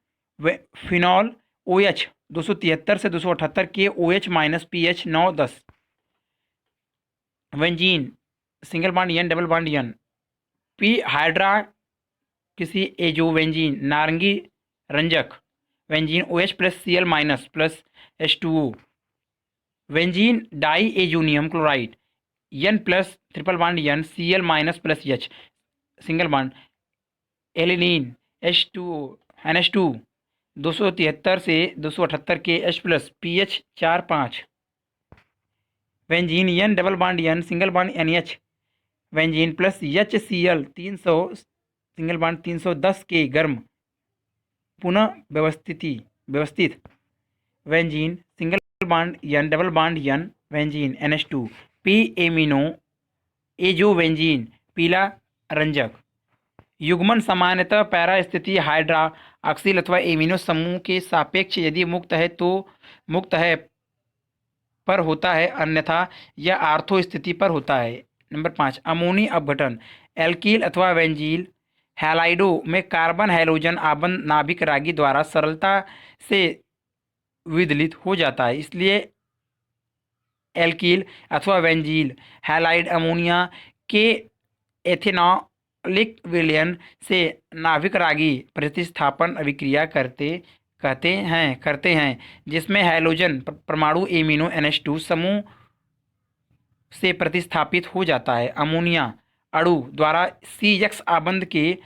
phenol OH 273 से 278 के OH - pH 9-10 benzene single bond N double bond N p hydroxy azobenzene नारंगी रंजक benzene OH + Cl- + H2O benzene diazonium chloride N + triple bond N Cl- + H single bond aniline H2O NH2 273 से 278 के H + pH 4-5 benzene N double bond N single bond NH benzene + HCl 300 single bond 310 के गर्म पुनः व्यवस्थित benzene single bond N double bond N benzene NH2 p amino azobenzene पीला रंजक। युग्मन सामान्यतः पैरा स्थिति हाइड्रा ऑक्सिल अथवा एमिनो समूह के सापेक्ष यदि मुक्त है पर होता है अन्यथा यह आर्थो स्थिति पर होता है। नंबर 5 अमोनी अपघटन एल्कील अथवा बेंजील हैलाइडो में कार्बन हैलोजन आबंध नाभिक रागी द्वारा सरलता से विदलित हो जाता है। इसलिए एल्कील अथवा बेंजील हैलाइड अमोनिया के एथेनॉलिक विलयन से नाभिक रागी प्रतिस्थापन अभिक्रिया करते हैं जिसमें हैलोजन परमाणु एमिनो NH2 समूह से प्रतिस्थापित हो जाता है। अमोनिया अणु द्वारा CX आबंध के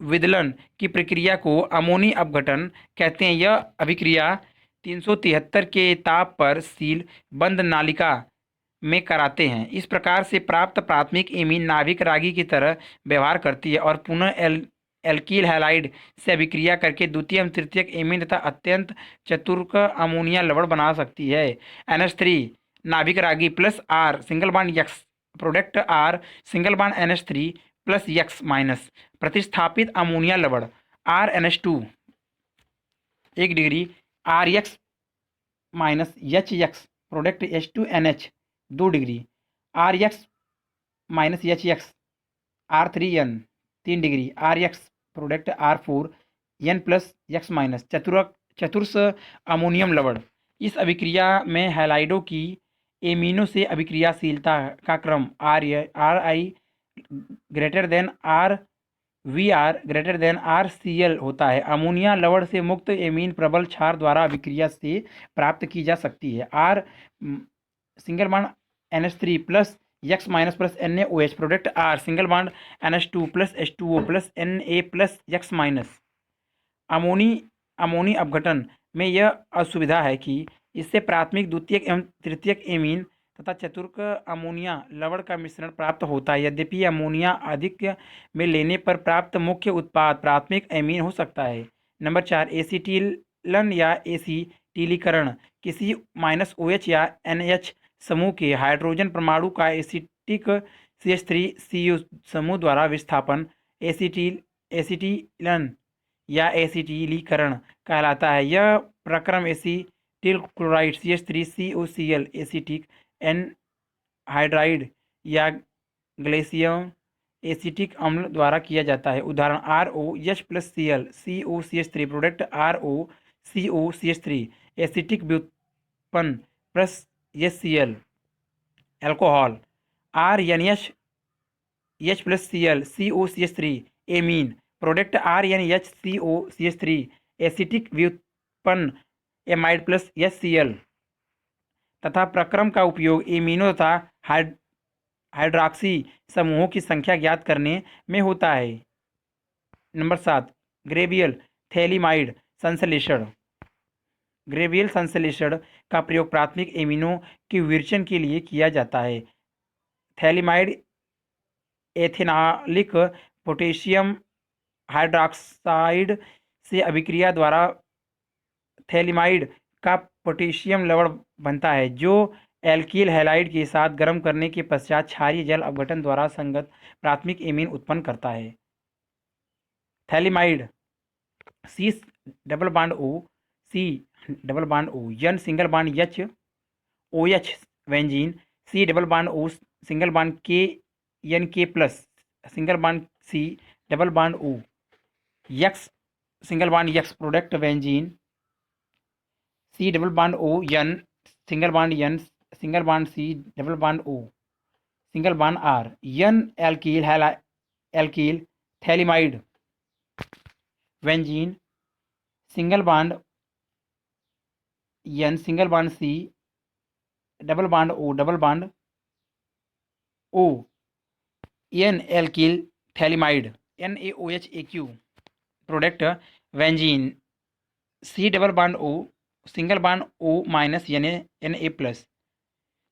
विदलन की प्रक्रिया को अमोनी अपघटन कहते हैं। यह अभिक्रिया 373 के ताप पर सील बंद नालिका में कराते हैं। इस प्रकार से प्राप्त प्राथमिक एमीन नाभिक रागी की तरह व्यवहार करती है और पुनः एल्कील हैलाइड से अभिक्रिया करके द्वितीय एवं तृतीयक एमीन तथा अत्यंत चतुर्क अमोनिया लवण बना सकती है। NH3 नाभिक रागी plus R single bond X product R single bond NH3 plus X minus प्रतिस्थापित अमोनिया लवण RNH2 1 degree RX minus HX product H2NH 2 degree RX minus HX R3N 3 degree RX product R4N plus X minus चतुर्स ammonium लवण। इस अभिक्रिया में हैलाइडों की amino से अभिक्रियाशीलता का क्रम RI greater than VR greater than RCl होता है। अमोनिया लवण से मुक्त एमीन प्रबल क्षार द्वारा अभिक्रिया से प्राप्त की जा सकती है। R single bond NH3 plus X minus plus NaOH product R single bond NH2 plus H2O plus Na plus X minus. अमोनी अपघटन में यह असुविधा है कि इससे प्राथमिक द्वितीयक एवं तृतीयक एमीन तथा चतुर्क अमोनिया लवण का मिश्रण प्राप्त होता है। यद्यपि अमोनिया अधिक में लेने पर प्राप्त मुख्य उत्पाद प्राथमिक एमीन हो सकता है। नंबर 4 एसीटिलन या एसीटिलीकरण किसी -OH या NH समूह के हाइड्रोजन परमाणु का एसिटिक CH3Cu समूह द्वारा विस्थापन एसीटिलन या एसिटिलीकरण कहलाता है। यह प्रक्रम acetyl chloride CH3COCl acetic anhydride या ग्लेशियम एसिटिक अम्ल द्वारा किया जाता है। उदाहरण ROH plus Cl COCH3 product ROCOCH3 acetic व्युत्पन्न plus HCl alcohol RNH plus Cl COCH3 amine product RNHCOCH3 acetic व्युत्पन्न एमाइड प्लस HCl तथा प्रक्रम का उपयोग एमिनो तथा हाइड्रॉक्सी समूहों की संख्या ज्ञात करने में होता है। नंबर 7 ग्रेवियल थैलिमाइड संश्लेषण। ग्रेवियल संश्लेषण का प्रयोग प्राथमिक एमिनो के विरचन के लिए किया जाता है। थैलिमाइड एथेनॉलिक पोटेशियम हाइड्रॉक्साइड से अभिक्रिया द्वारा थैलिमाइड का पोटेशियम लवण बनता है, जो एल्कील हैलाइड के साथ गर्म करने के पश्चात क्षारीय जल अपघटन द्वारा संगत प्राथमिक एमीन उत्पन्न करता है। Phthalimide C double bond O C double bond O N single bond H OH benzene C double bond O single bond K NK plus single bond C double bond O X single bond X product benzene C double bond O N single bond N single bond C double bond O single bond R N alkyl phthalimide benzene single bond N single bond C double bond O double bond O N alkyl phthalimide NaOH product benzene C double bond O single bond O minus Na plus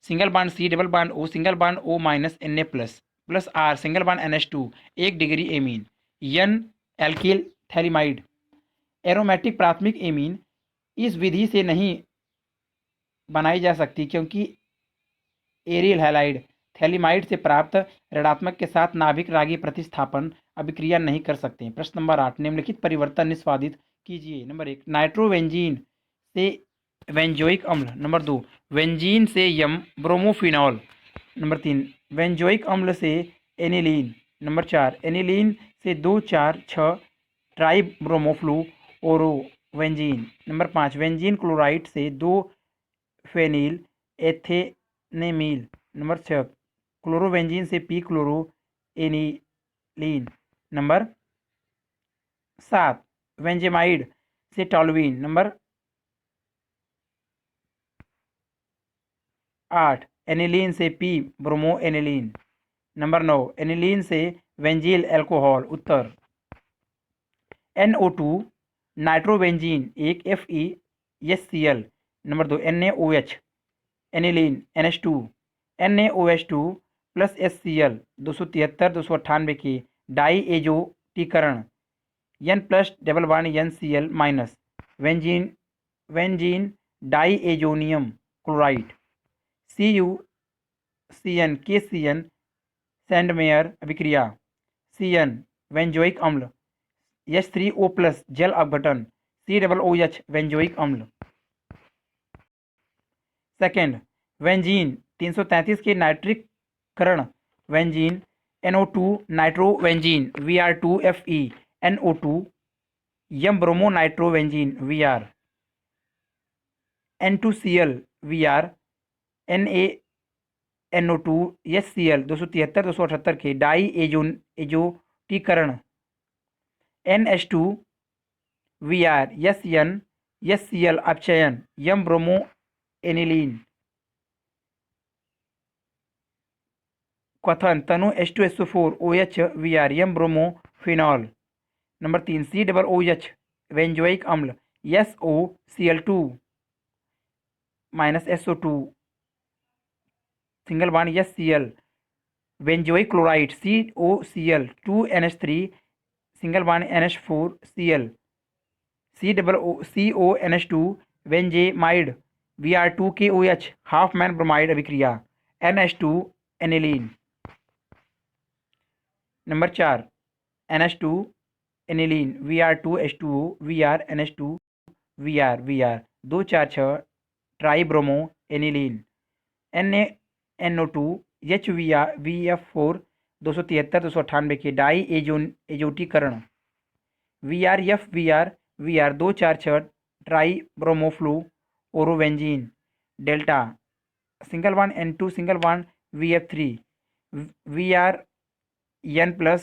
single bond C double bond O single bond O minus Na plus plus R single bond NH2 1 degree amine N alkyl phthalimide. Aromatic प्राथमिक amine इस विधि से नहीं बनाई जा सकती क्योंकि aerial halide phthalimide से प्राप्त ऋणात्मक के साथ नाभिक रागी प्रतिस्थापन अभिक्रिया नहीं कर सकते। प्रश्न नंबर 8 निम्नलिखित परिवर्तन निष्पादित कीजिए। नंबर 1 नाइट्रोवेंजीन से वेंजोइक अम्ल। नंबर 2 वेंजीन से यम ब्रोमोफिनॉल। नंबर 3 वेंजोइक अम्ल से एनिलीन। नंबर 4 एनिलीन से 2,4,6 tribromofluorobenzene. Number 5 benzene chloride से 2 फेनिल एथेनेमील। नंबर 6 क्लोरोवेंजीन से p chloro aniline. Number 7 benzamide से टॉलुइन। नंबर 8 एनिलीन से p bromo aniline. Number 9 aniline से वेंजील एल्कोहल। उत्तर NO2 nitrobenzene 1 FeSCl। Number 2 NaOH aniline NH2 NaOH2 plus HCl 273 298 के die एजोटीकरण N plus double bond NCl minus benzene diazonium chloride CuCN KCN Sandmeyer अभिक्रिया CN benzoic अम्ल H3O plus जल अपघटन COOH benzoic अम्ल। Second, benzene 333 के नाइट्रिक करण benzene NO2 nitrobenzene Vr2Fe NO2 m bromo nitrobenzene Vr N2Cl Vr NaNO2 HCl 273 के die एजोटीकरण NH2 Vr SN HCl अपचयन यम ब्रोमो एनिलीन क्वथन तनु H2SO4 OH Vr m bromo phenol. Number 3 COOH benzoic अम्ल SOCl2 minus SO2 single bond HCl benzoic chloride COCl 2NH3 single bond NH4Cl CONH2 बेंजेमाइड Br2KOH Hofmann bromide अभिक्रिया NH2 aniline. Number 4 NH2 aniline Vr2H2O Vr NH2 Vr 246 tribromo aniline NaNO2 HVF4 273 के die एजोटीकरण Vr 246 tribromofluorobenzene delta single bond N2 single bond VF3 Vr N plus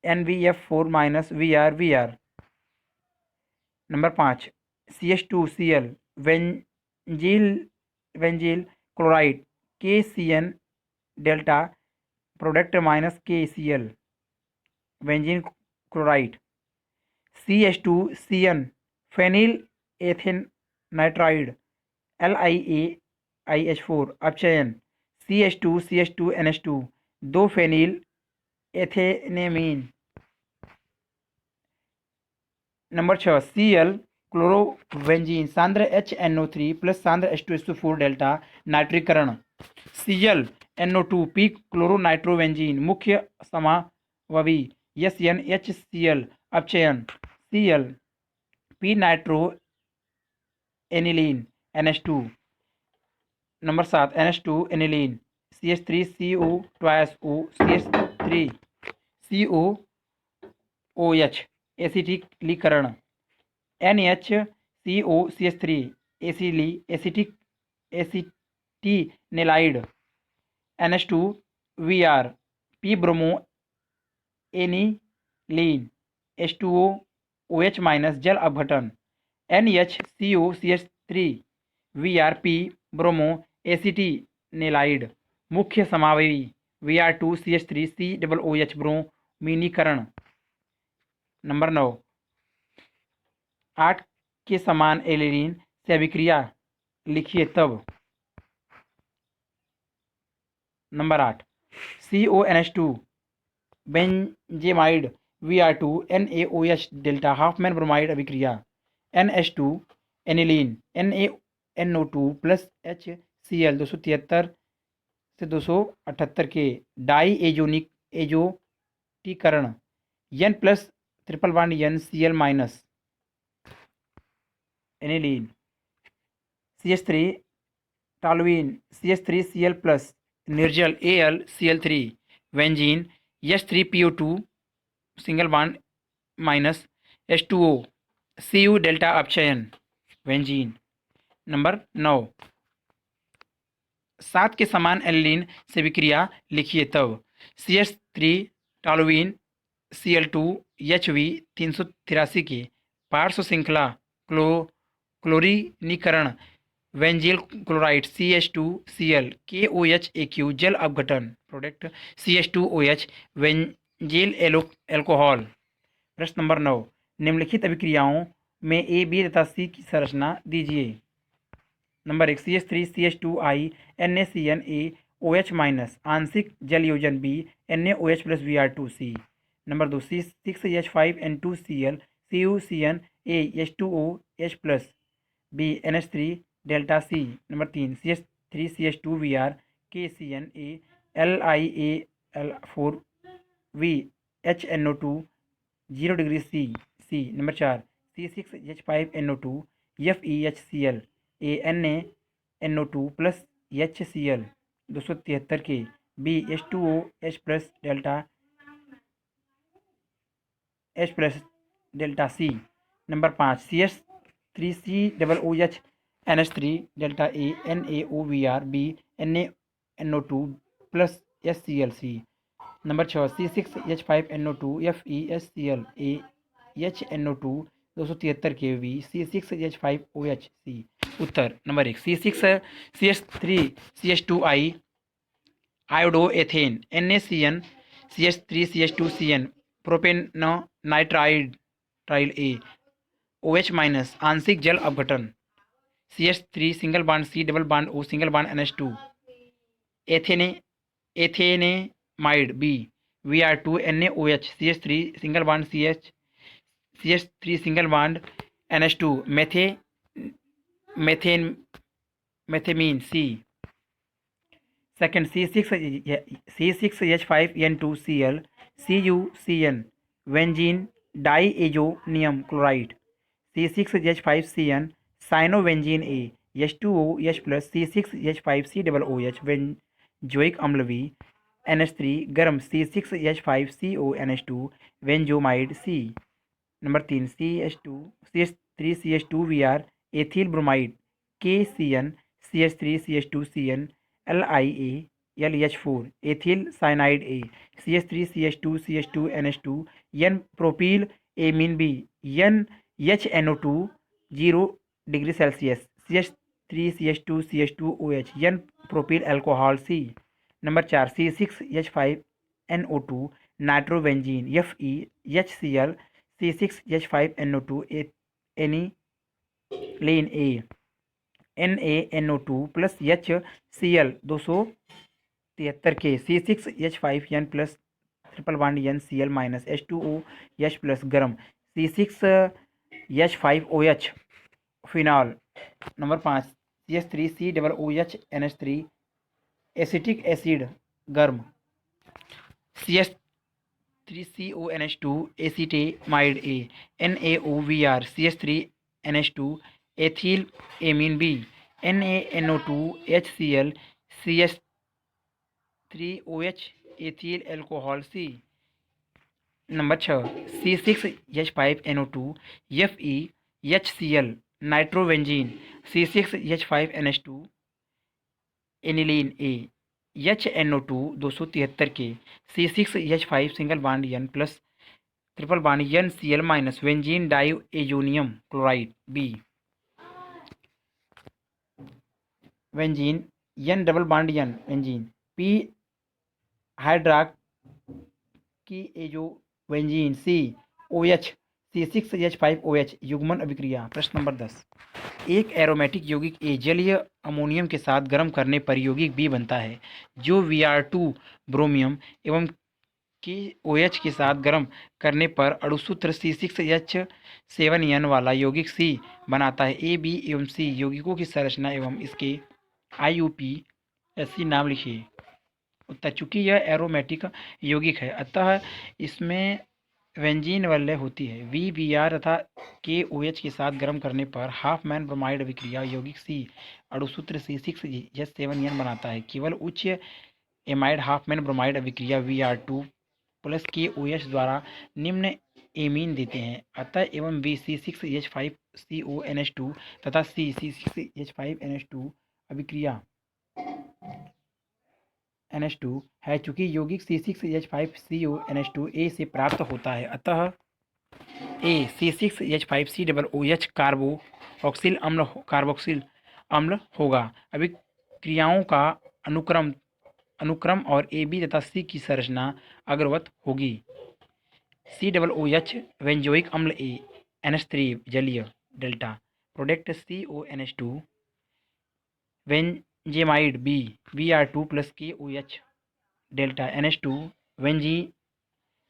NVF4 minus Vr। Number 5 CH2Cl benzyl chloride KCN delta product minus KCl benzene chloride CH2CN phenyl ethanenitrile LiAiH4 अपचयन CH2 NH2 2 phenyl ethanamine. Number 6 Cl chlorobenzene सांद्र HNO3 plus सांद्र H2SO4 delta नाइट्रीकरण Cl NO2 P chloronitrobenzene मुख्य समाववी SN HCl अपचयन Cl P nitro aniline NH2। Number 7 NH2 aniline CH3CO twice O CH3 COOH एसिटिलीकरण NHCO CH3 acetanilide NH2 Vr P bromo aniline H2O OH माइनस जल अपघटन NHCO CH3 Vr P bromo acetanilide मुख्य समावयवी Vr2 CH3 COOH ब्रोमीनीकरण। Number 9 8 के समान एलिलीन से अभिक्रिया लिखिए तब। Number 8 CONH2 बेंजेमाइड Vr2 NaOH delta half man bromide अभिक्रिया NH2 aniline NaNO2 plus HCl 273 से 278 के डाई एजोटीकरण N plus triple bond NCl minus aniline CH3 toluene CH3Cl plus निर्जल AlCl3 benzene H3PO2 single bond minus H2O Cu delta अपचयन benzene. Number 9 7 के समान एलिलीन से विक्रिया लिखिए तब। CH3 टॉलुइन Cl2 HV 383 के पार्श्व श्रृंखला क्लोरीनीकरण वेंजील क्लोराइड CH2Cl KOH AQ जल अपघटन प्रोडक्ट CH2OH वेंजील एल्कोहल। प्रश्न नंबर 9 निम्नलिखित अभिक्रियाओं में A B तथा C की संरचना दीजिए। Number 1 CH3 CH2I NaCN OH minus आंशिक जल योजन B NaOH plus Br2C। Number 2 6H5N2Cl CuCN A H2O H plus B NH3 delta C। Number 3 CH3CH2Br KCN A LiAl4 V HNO2 0 degree C। Number 4 C6H5NO2 FeHCl ANaNO2 plus HCl 273 के B H2OH plus delta C। Number 5 CH3COOH NH3 delta A NaOVr B NaNO2 plus HCl C। Number 6 C6H5NO2 FeHCl AHNO2 273 के V C6H5OH C। उत्तर number 1 C6CH3CH2I आयोडोएथेन NaCN CH3CH2CN propanenitrile ट्राइल A OH minus आंशिक जल अपघटन CH3 single bond C double bond O single bond NH2 ethanamide B Vr2 NaOH CH3 single bond CH3 single bond NH2 methanamine C। Second C6H5N2Cl CuCN benzene diazonium chloride C6H5CN cyanobenzene A H2OH plus C6H5COOH benzoic अम्ल V NH3 गर्म C6H5CONH2 benzamide C। Number 3 CH3CH2Br ethyl bromide KCN CH3CH2CN LiALH4 ethyl cyanide A CH3CH2CH2NH2 N propyl amine B NHNO2 0 degree Celsius CH3CH2CH2OH N propyl alcohol C। Number 4 C6H5NO2 नाइट्रोवेंजीन FeHCl C6H5NO2 aniline A NaNO2 plus HCl 273 के C6H5N plus triple bond NCl minus H2OH plus गर्म C6H5OH phenol. Number 5 CH3COOH NH3 acetic acid गर्म CH3CONH2 acetamide A NaOVr CH3NH2 ethyl amine B NaNO2 HCl CH3OH ethyl alcohol C। Number 6 C6H5NO2 FeHCl nitrobenzene C6H5NH2 aniline A HNO2 273 के C6H5 single bond N plus triple bond NCl minus benzene diazonium chloride B benzene N double bond N benzene P hydroxy azo benzene C OH C6H5OH युग्मन अभिक्रिया। प्रश्न number 10 एक aromatic यौगिक A जलीय ammonium के साथ गर्म करने पर यौगिक B बनता है जो Vr2 ब्रोमियम एवं KOH के साथ गर्म करने पर अणुसूत्र C6H7N वाला यौगिक C बनाता है। A B एवं C यौगिकों की संरचना एवं इसके IUPAC नाम लिखिए। उत्तर चूंकि यह एरोमेटिक यौगिक है अतः इसमें वेंजीन वलय होती है। VBr तथा KOH के साथ गर्म करने पर हाफमैन ब्रोमाइड अभिक्रिया यौगिक C अणुसूत्र C6H7N बनाता है। केवल उच्च एमाइड हाफमैन ब्रोमाइड अभिक्रिया Vr2 प्लस KOH द्वारा निम्न एमीन देते हैं अतः एवं B C6H5CONH2 तथा C C6H5NH2 अभिक्रिया NH2 है चूंकि यौगिक C6H5CONH2 A से प्राप्त होता है अतः A C6H5COOH कार्बोक्सिल अम्ल होगा। अभिक्रियाओं का अनुक्रम और AB तथा C की संरचना अग्रवत होगी। COOH वेंजोइक अम्ल A NH3 जलीय डेल्टा product CONH2 benzamide B Vr2 plus KOH delta NH2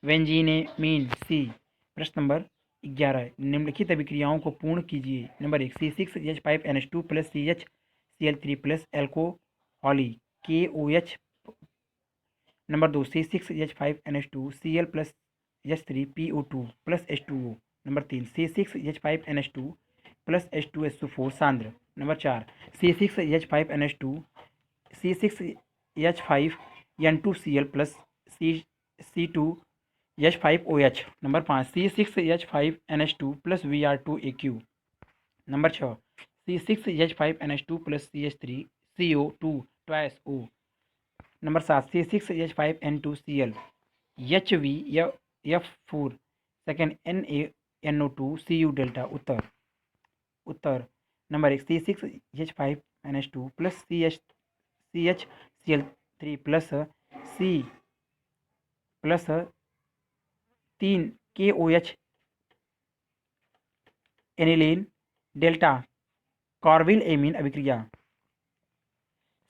benzenamine C। प्रश्न नंबर 11 निम्नलिखित अभिक्रियाओं को पूर्ण कीजिए। Number 1 C6H5NH2 plus CHCl3 plus एल्कोहली KOH। Number 2 C6H5NH2 Cl plus H3 PO2 plus H2O। Number 3 C6H5NH2 plus H2SO4 सांद्र। Number 4 C6H5NH2 C6H5N2Cl plus C2H5OH। Number 5 C6H5NH2 plus Br2AQ। Number 6 C6H5NH2 plus CH3CO2 twice O। Number 7 C6H5N2Cl HVF4 second NaNO2Cu delta. उत्तर number 1 C6H5NH2 plus CHCl3 plus C plus 3 KOH aniline delta carbyl amine अभिक्रिया।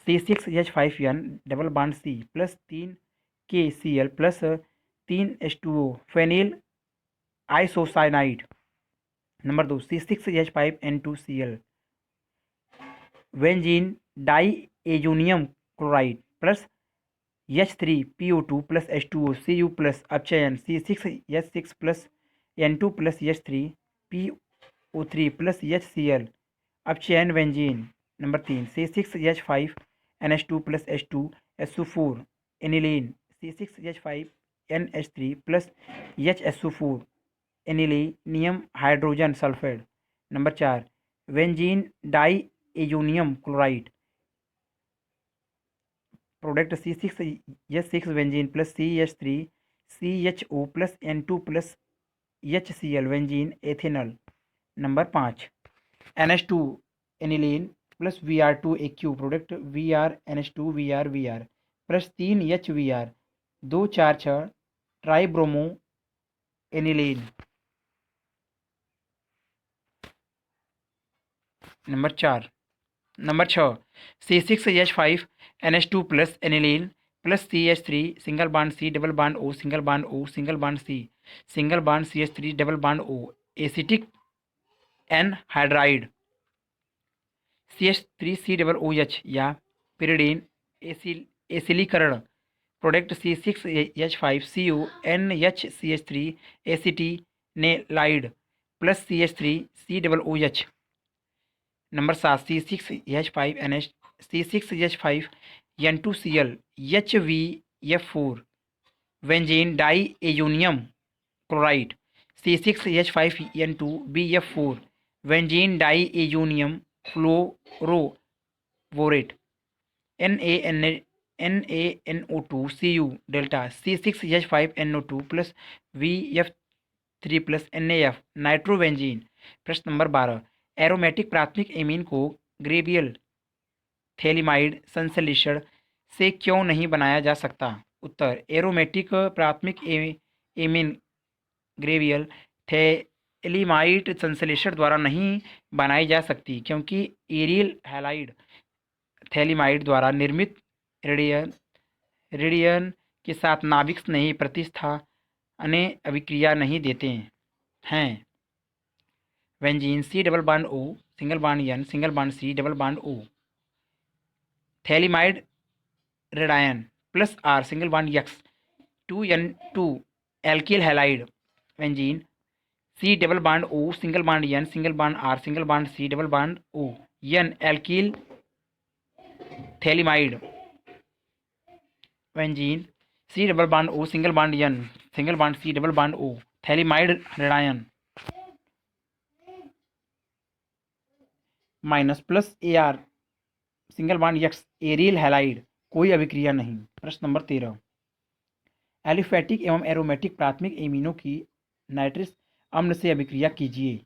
C6H5N double bond C plus 3 KCl plus 3 H2O phenyl isocyanide. Number 2 C6H5N2Cl benzene die azonium chloride plus H3PO2 plus H2O Cu plus अपचयन C6H6 plus N2 plus H3PO3 plus HCl अपचयन benzene. Number 3 C6H5NH2 plus H2SO4 aniline C6H5NH3 plus HSO4 anilinium hydrogen sulphide. Number 4 benzene die azonium chloride product C6H6 benzene plus CH3CHO plus N2 plus HCl benzene ethanol. Number 5 NH2 aniline plus Br2AQ product VrNH2Vr plus 3HVr 246 tribromo aniline. Number 6 C6H5NH2 plus aniline plus CH3 single bond C double bond O single bond O single bond C single bond CH3 double bond O acetic anhydride CH3C double OH या pyridine एसिलीकरण product C6H5CO NHCH3 acetanilide plus CH3C double OH। Number 7 C6H5N2Cl HVF4 वेंजीन die azonium chloride C6H5N2BF4 benzene die azonium fluoroborate NaNO2Cu delta C6H5NO2 plus VF3 plus NaF nitrobenzene. प्रश्न number 12 aromatic प्राथमिक amine को Gabriel phthalimide संश्लेषण से क्यों नहीं बनाया जा सकता? उत्तर एरोमेटिक प्राथमिक एमीन ग्रेवियल थैलिमाइड संश्लेषण द्वारा नहीं बनाई जा सकती क्योंकि एरियल हैलाइड थैलिमाइड द्वारा निर्मित रेडियन के साथ नाभिक नहीं प्रतिस्थापन अभिक्रिया नहीं देते हैं। Benzene C double bond O single bond N single bond C double bond O phthalimide रेडायन plus R single bond X 2N2 alkyl halide benzene C double bond O single bond N single bond R single bond C double bond O N alkyl phthalimide benzene C double bond O single bond N single bond C double bond O phthalimide रेडायन minus plus AR single bond X aerial halide कोई अभिक्रिया नहीं। प्रश्न number 13 aliphatic एवं aromatic प्राथमिक एमीनों की nitrous अम्ल से अभिक्रिया कीजिए।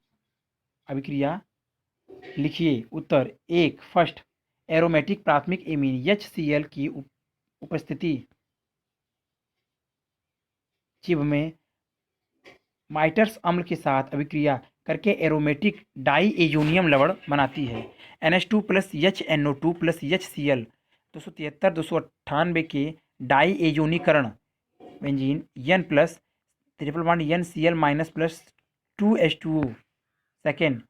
अभिक्रिया लिखिए। उत्तर 1 फर्स्ट एरोमेटिक प्राथमिक एमीन HCl की उपस्थिति चिब में नाइट्रस अम्ल के साथ अभिक्रिया करके एरोमेटिक डाई एजोनियम लवण बनाती है। NH2 plus HNO2 plus HCl 273-298 के डाई एजोनीकरण benzene N plus triple bond NCl minus plus 2H2O। Second,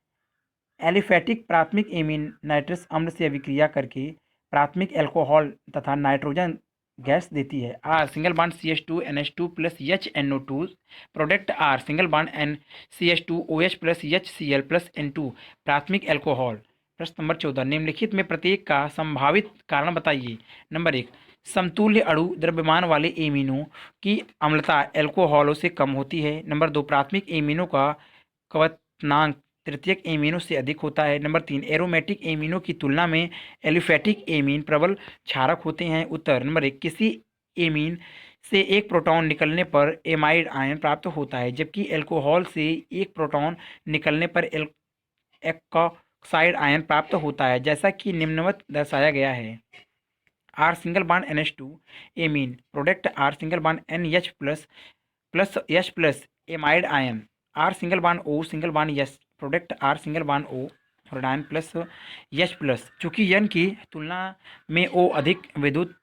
aliphatic प्राथमिक एमीन नाइट्रस अम्ल से अभिक्रिया करके प्राथमिक अल्कोहल तथा नाइट्रोजन गैस देती है। R single bond CH2NH2 plus HNO2 product R single bond NCH2OH plus HCl plus N2 प्राथमिक अल्कोहल। प्रश्न नंबर 14, निम्नलिखित में प्रत्येक का संभावित कारण बताइए। नंबर 1, समतुल्य अणु द्रव्यमान वाले एमिनो की अम्लता अल्कोहलों से कम होती है। नंबर 2, प्राथमिक एमिनो का क्वथनांक तृतीयक एमिनो से अधिक होता है। नंबर 3, एरोमेटिक एमिनो की तुलना में एलिफेटिक एमीन प्रबल क्षारक होते हैं। उत्तर नंबर 1, किसी एमीन से एक प्रोटॉन निकलने पर एमाइड आयन प्राप्त होता है, जबकि अल्कोहल से एक प्रोटॉन निकलने पर एल्कोक्साइड आयन प्राप्त होता है, जैसा कि निम्नवत दर्शाया गया है। R single bond NH2 amine product R single bond NH plus plus H plus amide ion. R single bond O single bond H product R single bond O fluorine plus H plus. चूंकि N की तुलना में O अधिक विद्युत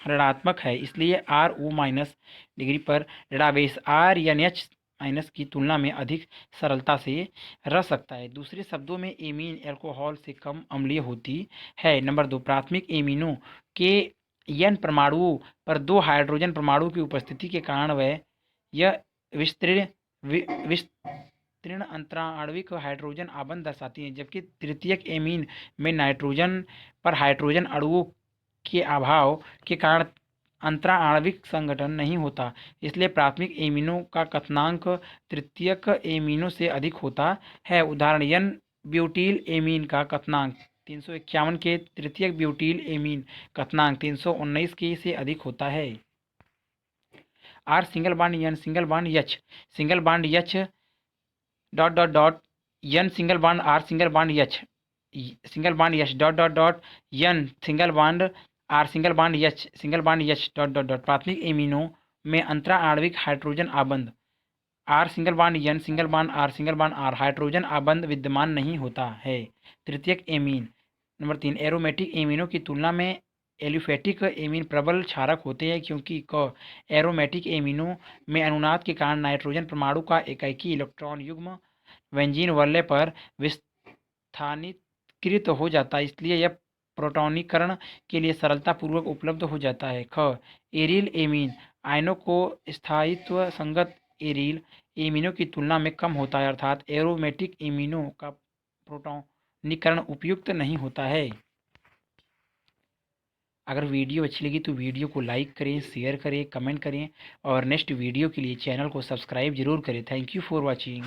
ऋणात्मक है, इसलिए R O minus degree पर ऋणावेश आर NH माइनस की तुलना में अधिक सरलता से रह सकता है। दूसरे शब्दों में एमीन अल्कोहल से कम अम्लीय होती है। नंबर 2, प्राथमिक एमिनो के N परमाणुओं पर 2 हाइड्रोजन परमाणु की उपस्थिति के कारण यह विस्तीर्ण अंतराणविक हाइड्रोजन आबंध दर्शाती हैं, जबकि तृतीयक एमीन में नाइट्रोजन पर हाइड्रोजन अणुओं के अभाव के कारण अंतराणविक संगठन नहीं होता, इसलिए प्राथमिक एमिनो का क्वथनांक तृतीयक एमिनो से अधिक होता है। उदाहरण N ब्यूटील एमीन का क्वथनांक 351 के तृतीयक ब्यूटील एमीन क्वथनांक 319 के से अधिक होता है। R single bond N single bond H single bond H dot dot dot N single bond R single bond H single bond H dot dot dot N single bond R single bond H single bond H dot dot dot. प्राथमिक amino में अंतराणविक hydrogen आबंध R single bond N single bond R single bond R hydrogen आबंध विद्यमान नहीं होता है। तृतीयक एमीन। नंबर 3, एरोमेटिक एमिनो की तुलना में एलिफेटिक एमीन प्रबल क्षारक होते हैं, क्योंकि एरोमेटिक एमिनो में अनुनाद के कारण नाइट्रोजन परमाणु का एकाकी इलेक्ट्रॉन युग्म बेंजीन वलय पर विस्थानीकृत हो जाता है, इसलिए यह प्रोटॉनीकरण के लिए सरलतापूर्वक उपलब्ध हो जाता है। एरिल एमीन आयनों को स्थायित्व संगत एरिल एमिनो की तुलना में कम होता है, अर्थात एरोमेटिक एमिनो का प्रोटॉनीकरण उपयुक्त नहीं होता है। अगर वीडियो अच्छी लगी तो वीडियो को लाइक करें, शेयर करें, कमेंट करें और नेक्स्ट वीडियो के लिए चैनल को सब्सक्राइब जरूर करें। Thank you for watching.